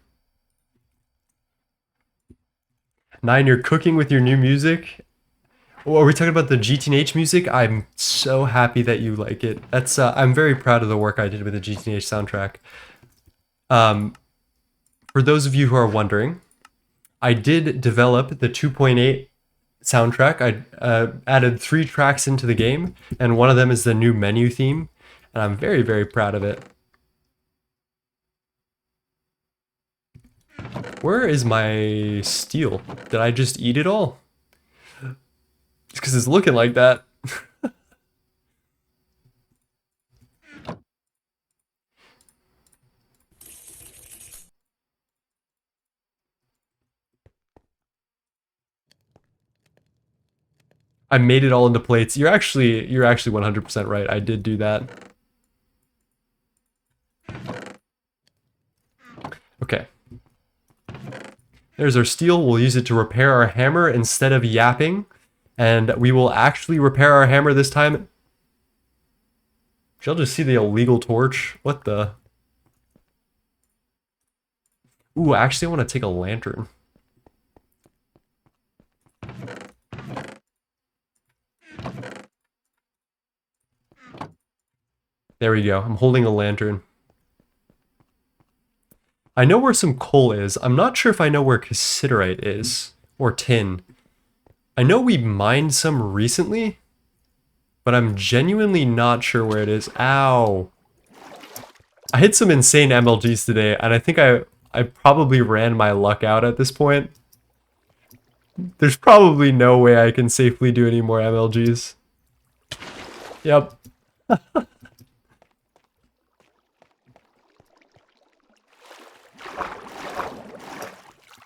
9, you're cooking with your new music. Oh, are we talking about the GTNH music? I'm so happy that you like it. That's I'm very proud of the work I did with the GTNH soundtrack. Um, for those of you who are wondering, I did develop the 2.8 soundtrack. I added 3 tracks into the game, and one of them is the new menu theme, and I'm very, very proud of it. Where is my steel? Did I just eat it all? Just because it's looking like that. I made it all into plates. You're actually 100% right. I did do that. Okay. There's our steel. We'll use it to repair our hammer instead of yapping. And we will actually repair our hammer this time. Shall just see the illegal torch. What the? Ooh, actually I want to take a lantern. There we go. I'm holding a lantern. I know where some coal is. I'm not sure if I know where cassiterite is. Or tin. I know we mined some recently, but I'm genuinely not sure where it is. Ow. I hit some insane MLGs today, and I think I probably ran my luck out at this point. There's probably no way I can safely do any more MLGs. Yep.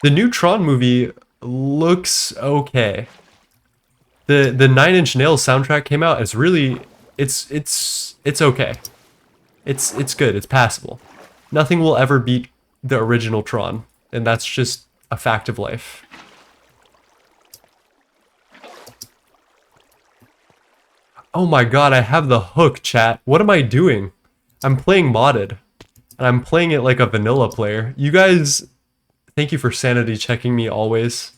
The new Tron movie looks okay. The 9 Inch Nails soundtrack came out. It's really it's okay. It's good. It's passable. Nothing will ever beat the original Tron, and that's just a fact of life. Oh my god, I have the hook, chat. What am I doing? I'm playing modded, and I'm playing it like a vanilla player. You guys, thank you for sanity checking me always.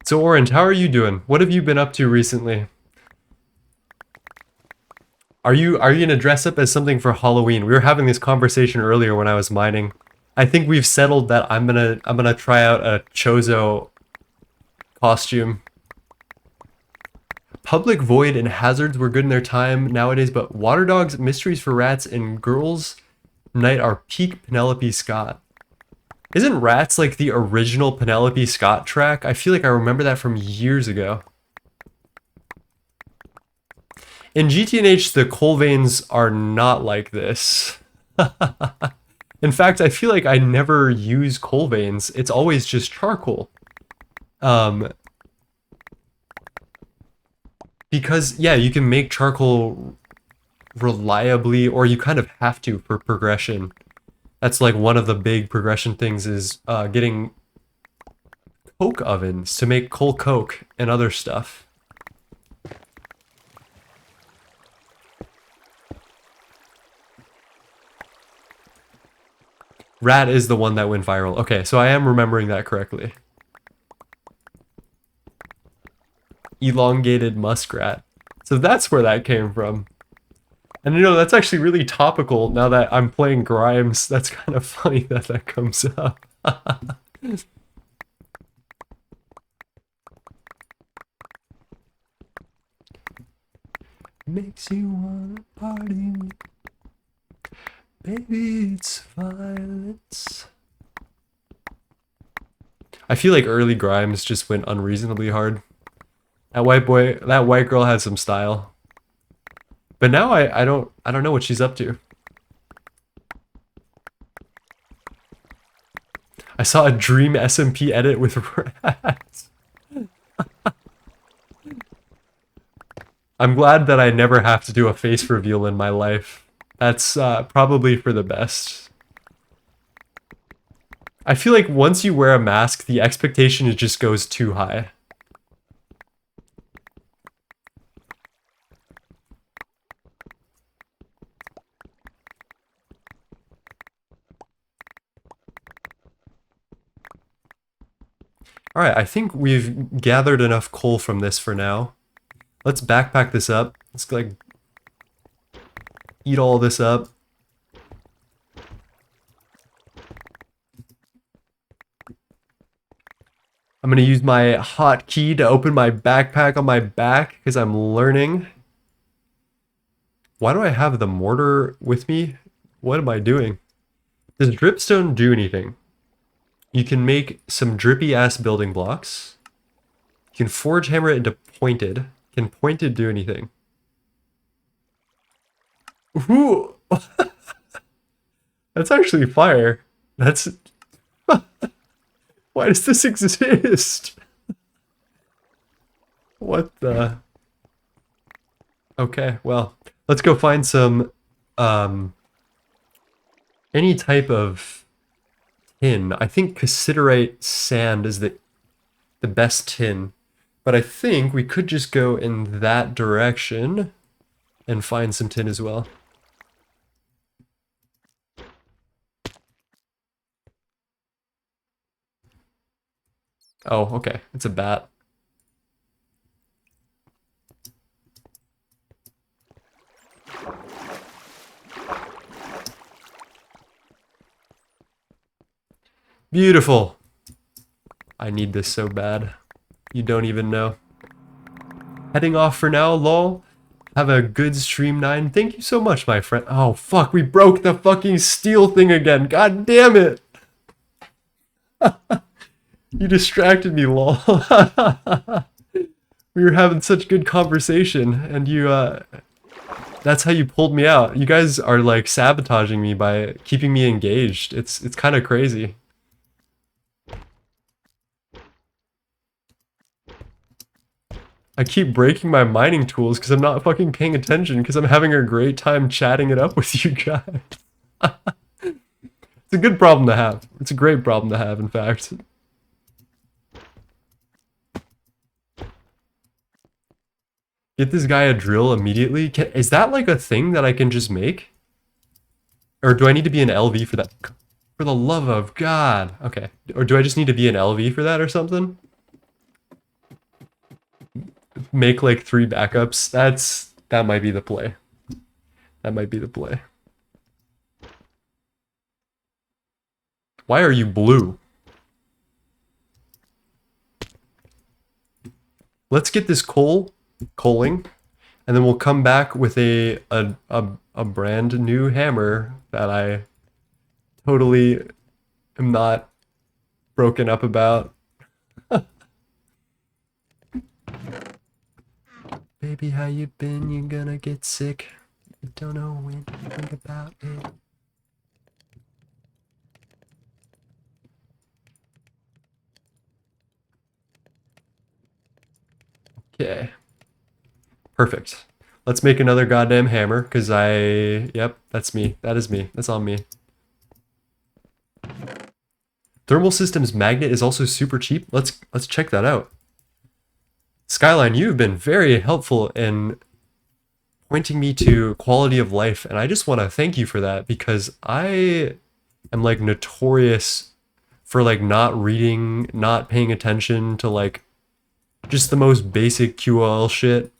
So Orange, how are you doing? What have you been up to recently? Are you gonna dress up as something for Halloween? We were having this conversation earlier when I was mining. I think we've settled that I'm gonna try out a Chozo costume. Public Void and Hazards were good in their time nowadays, but Water Dogs, Mysteries for Rats, and Girls Night are peak Penelope Scott. Isn't Rats like the original Penelope Scott track? I feel like I remember that from years ago. In GTNH, the coal veins are not like this. In fact, I feel like I never use coal veins. It's always just charcoal. Because, yeah, you can make charcoal reliably, or you kind of have to for progression. That's like one of the big progression things is getting coke ovens to make coal coke and other stuff. Rat is the one that went viral. Okay, so I am remembering that correctly. Elongated muskrat. So that's where that came from. And you know, that's actually really topical now that I'm playing Grimes. That's kind of funny that that comes up. Makes you wanna party. Baby, it's violence. I feel like early Grimes just went unreasonably hard. That white girl has some style. But now I don't know what she's up to. I saw a dream SMP edit with rats. I'm glad that I never have to do a face reveal in my life. That's probably for the best. I feel like once you wear a mask, the expectation it just goes too high. Alright, I think we've gathered enough coal from this for now. Let's backpack this up. Let's like eat all this up. I'm gonna use my hotkey to open my backpack on my back because I'm learning. Why do I have the mortar with me? What am I doing? Does dripstone do anything? You can make some drippy ass building blocks. You can forge hammer it into pointed. Can pointed do anything? Ooh! That's actually fire. That's... Why does this exist? What the... Okay, well, let's go find some, any type of tin. I think cassiterite sand is the best tin. But I think we could just go in that direction and find some tin as well. Oh, okay. It's a bat. Beautiful. I need this so bad. You don't even know. Heading off for now, lol. Have a good stream, 9. Thank you so much, my friend. Oh, fuck. We broke the fucking steel thing again. God damn it. You distracted me, lol. We were having such good conversation, and you, that's how you pulled me out. You guys are, like, sabotaging me by keeping me engaged. It's kind of crazy. I keep breaking my mining tools because I'm not fucking paying attention because I'm having a great time chatting it up with you guys. It's a good problem to have. It's a great problem to have, in fact. Get this guy a drill immediately. Is that like a thing that I can just make? Or do I need to be an LV for that? For the love of God. Okay. Or do I just need to be an LV for that or something? Make like 3 backups. That might be the play. That might be the play. Why are you blue? Let's get this coaling, and then we'll come back with a brand new hammer that I totally am not broken up about. Baby, how you been? You're gonna get sick. You don't know when you think about it. Okay. Perfect. Let's make another goddamn hammer, because yep, that's me. That is me. That's on me. Thermal Systems magnet is also super cheap. Let's check that out. Skyline, you've been very helpful in pointing me to quality of life, and I just want to thank you for that because I am like notorious for like not reading, not paying attention to like just the most basic QOL shit.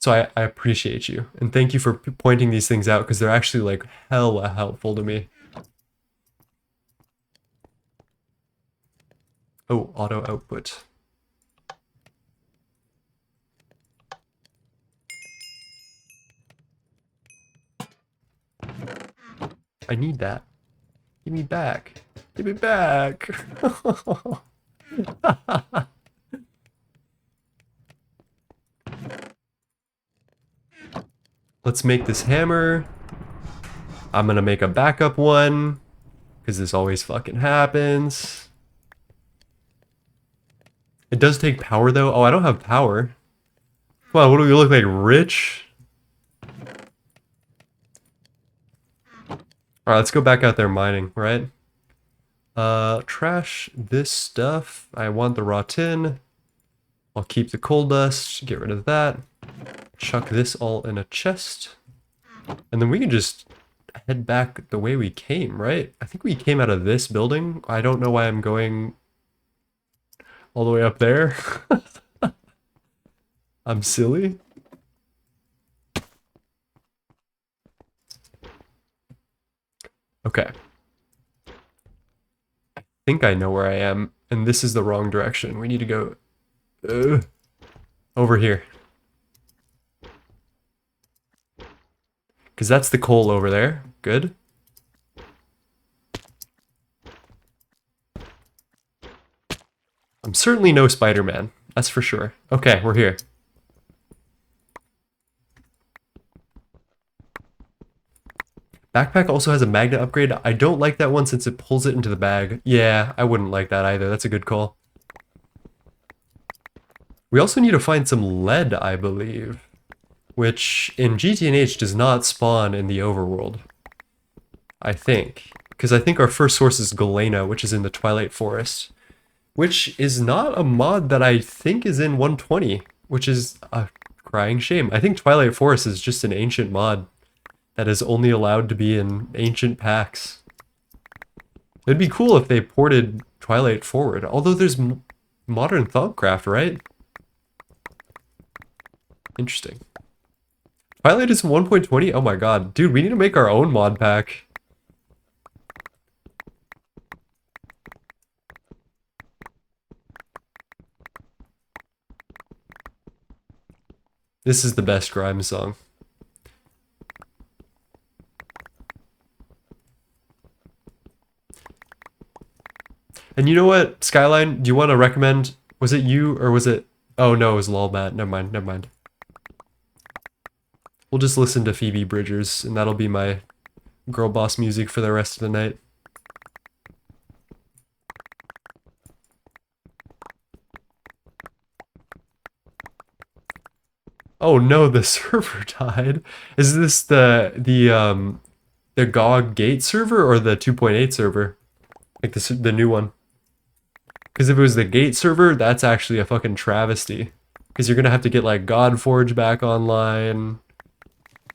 So I appreciate you, and thank you for pointing these things out because they're actually like hella helpful to me. Oh, auto output. I need that. Give me back. Give me back. Let's make this hammer. I'm gonna make a backup one. because this always fucking happens. It does take power though. Oh, I don't have power. Come on, what do we look like? Rich? Alright, let's go back out there mining, right? Trash this stuff. I want the raw tin. I'll keep the coal dust, get rid of that. Chuck this all in a chest. And then we can just head back the way we came, right? I think we came out of this building. I don't know why I'm going all the way up there. I'm silly. Okay. I think I know where I am, and this is the wrong direction. We need to go over here. Because that's the coal over there. Good. I'm certainly no Spider-Man. That's for sure. Okay, we're here. Backpack also has a magnet upgrade. I don't like that one since it pulls it into the bag. Yeah, I wouldn't like that either. That's a good call. We also need to find some lead, I believe, which in GTNH does not spawn in the overworld. I think. Because I think our first source is Galena, which is in the Twilight Forest, which is not a mod that I think is in 120, which is a crying shame. I think Twilight Forest is just an ancient mod that is only allowed to be in ancient packs. It'd be cool if they ported Twilight forward, although there's modern Thaumcraft, right? Interesting. Twilight is 1.20? Oh my god. Dude, we need to make our own mod pack. This is the best Grimes song. And you know what, Skyline, do you want to recommend? Was it you or was it... Oh no, it was Lolbat. Never mind, never mind. We'll just listen to Phoebe Bridgers, and that'll be my girl boss music for the rest of the night. Oh no, the server died. Is this the GOG Gate server or the 2.8 server? Like the new one? Because if it was the Gate server, that's actually a fucking travesty. Because you're gonna have to get like Godforge back online.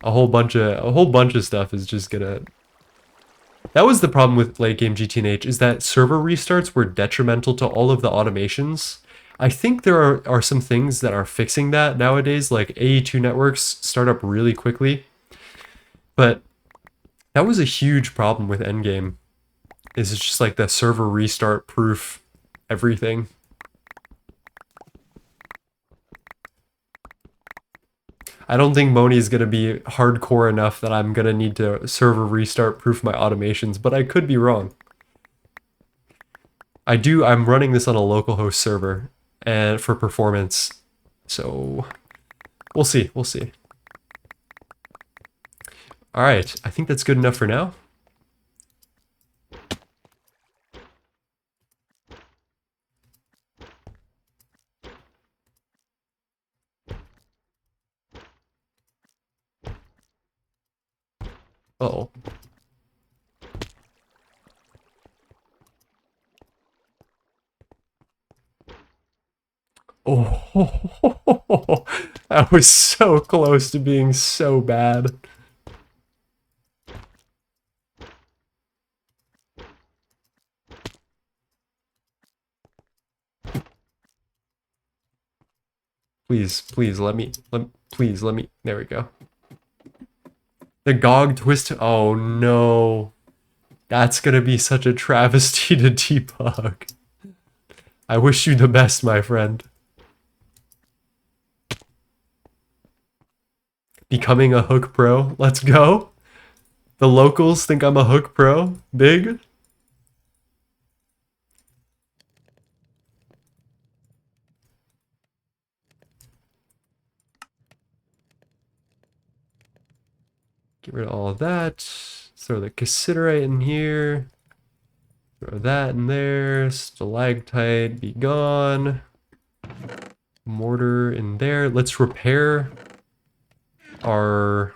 A whole bunch of stuff is just gonna... That was the problem with late game GTNH, is that server restarts were detrimental to all of the automations. I think there are some things that are fixing that nowadays, like AE2 networks start up really quickly. But that was a huge problem with Endgame. Is it's just like the server restart proof everything. I don't think Moni is going to be hardcore enough that I'm going to need to server restart proof my automations, but I could be wrong. I'm running this on a localhost server and for performance, so we'll see, we'll see. All right, I think that's good enough for now. Uh-oh. Oh, that was so close to being so bad. Please, please please let me, there we go. The GOG twist, oh no. That's gonna be such a travesty to debug. I wish you the best, my friend. Becoming a Hook Pro, let's go. The locals think I'm a Hook Pro, big. Get rid of all of that. Throw the cassiterite in here. Throw that in there. Stalactite, be gone. Mortar in there. Let's repair our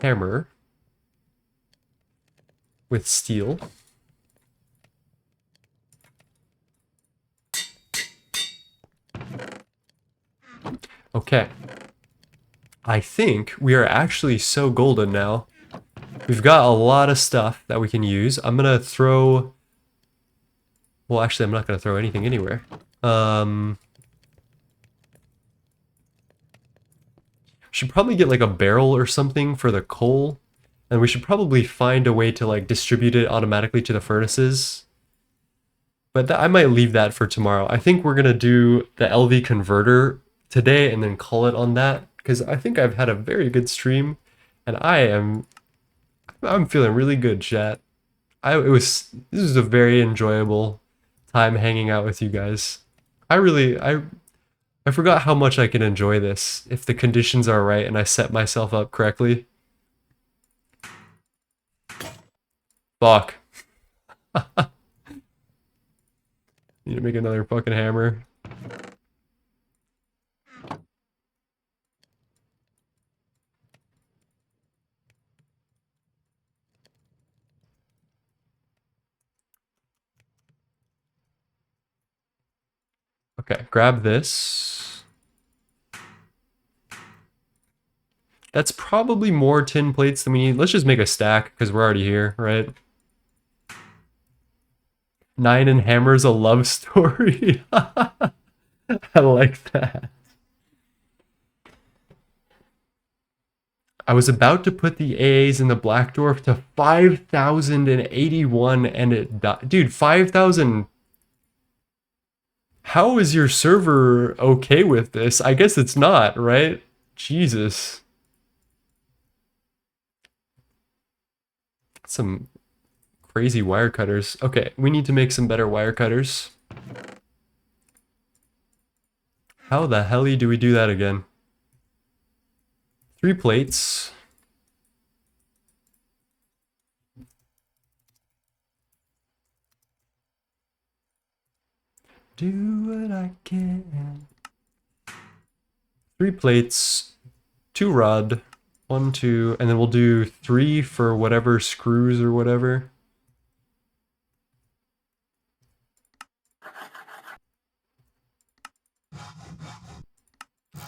hammer with steel. Okay. I think we are actually so golden now. We've got a lot of stuff that we can use. I'm gonna throw... Well, actually, I'm not gonna throw anything anywhere. Should probably get like a barrel or something for the coal. And we should probably find a way to like distribute it automatically to the furnaces. But I might leave that for tomorrow. I think we're gonna do the LV converter today and then call it on that. Because I think I've had a very good stream. And I'm feeling really good, chat. This was a very enjoyable time hanging out with you guys. I forgot how much I can enjoy this if the conditions are right and I set myself up correctly. Fuck. Need to make another fucking hammer. Okay, grab this. That's probably more tin plates than we need. Let's just make a stack because we're already here, right? 9 and Hammer's a love story. I like that. I was about to put the AAs in the Black Dwarf to 5,081 and it died. Dude, 5,000. How is your server okay with this? I guess it's not, right? Jesus. Some crazy wire cutters. Okay, we need to make some better wire cutters. How the hell do we do that again? 3 plates. Do what I can. 3 plates, 2 rod, 1, 2, and then we'll do 3 for whatever screws or whatever.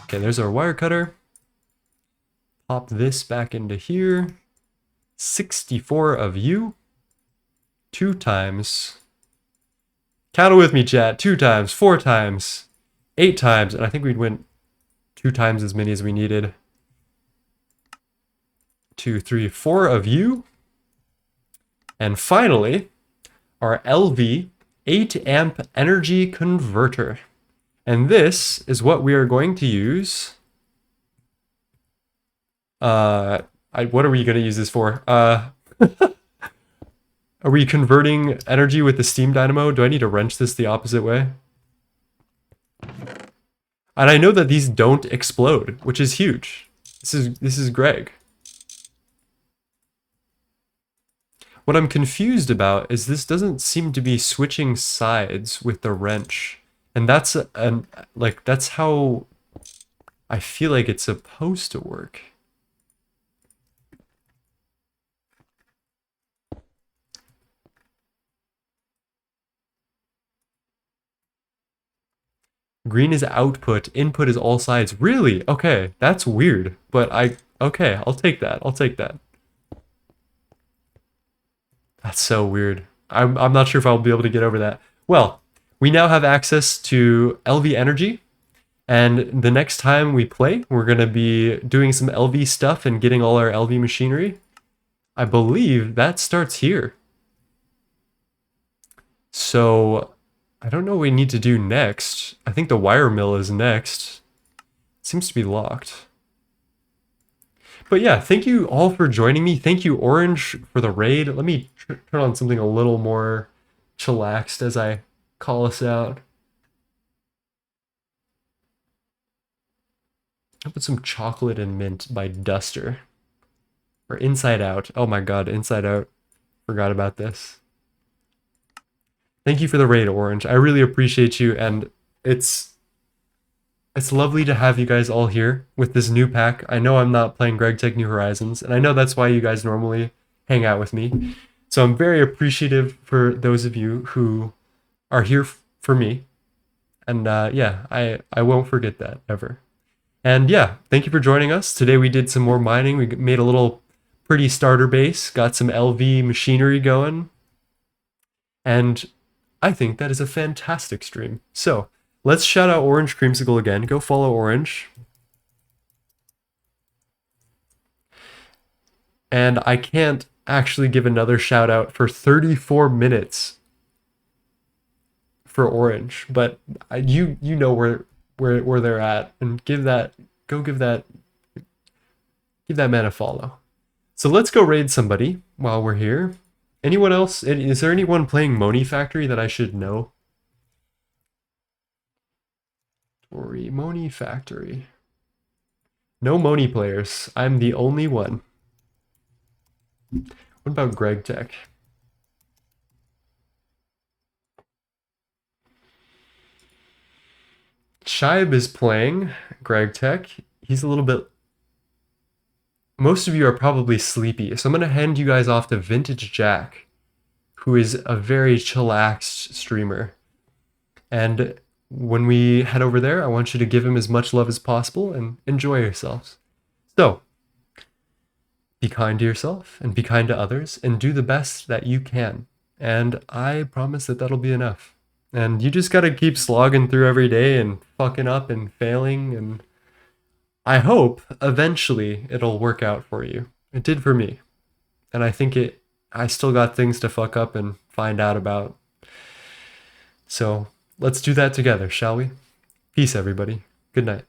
Okay, there's our wire cutter. Pop this back into here. 64 of you. 2 times. Count it with me, chat. 2 times, 4 times, 8 times, and I think we'd win 2 times as many as we needed. 2, 3, 4 of you. And finally, our LV 8 amp energy converter. And this is what we are going to use. What are we going to use this for? Are we converting energy with the steam dynamo? Do I need to wrench this the opposite way? And I know that these don't explode, which is huge. This is Greg. What I'm confused about is this doesn't seem to be switching sides with the wrench. And that's that's how I feel like it's supposed to work. Green is output, input is all sides. Really? Okay, that's weird. But okay, I'll take that. I'll take that. That's so weird. I'm not sure if I'll be able to get over that. Well, we now have access to LV energy. And the next time we play, we're going to be doing some LV stuff and getting all our LV machinery. I believe that starts here. So I don't know what we need to do next. I think the wire mill is next. It seems to be locked. But yeah, thank you all for joining me. Thank you, Orange, for the raid. Let me turn on something a little more chillaxed as I call us out. I'll put some chocolate and mint by Duster. Or Inside Out. Oh my god, Inside Out. Forgot about this. Thank you for the raid, Orange. I really appreciate you, and it's it's lovely to have you guys all here with this new pack. I know I'm not playing Greg Tech New Horizons, and I know that's why you guys normally hang out with me. So I'm very appreciative for those of you who are here for me. And yeah, I won't forget that ever. And yeah, thank you for joining us. Today we did some more mining. We made a little pretty starter base, got some LV machinery going. And I think that is a fantastic stream. So let's shout out Orange Creamsicle again. Go follow Orange. And I can't actually give another shout out for 34 minutes for Orange, but you know where they're at, and give that give that man a follow. So let's go raid somebody while we're here. Anyone else? Is there anyone playing Monifactory that I should know? Monifactory. No Moni players. I'm the only one. What about Greg Tech? Shibe is playing Greg Tech. He's a little bit. Most of you are probably sleepy, so I'm going to hand you guys off to Vintage Jack, who is a very chillaxed streamer. And when we head over there, I want you to give him as much love as possible and enjoy yourselves. So, be kind to yourself and be kind to others and do the best that you can. And I promise that that'll be enough. And you just got to keep slogging through every day and fucking up and failing. And I hope eventually it'll work out for you. It did for me. And I think I still got things to fuck up and find out about. So let's do that together, shall we? Peace, everybody. Good night.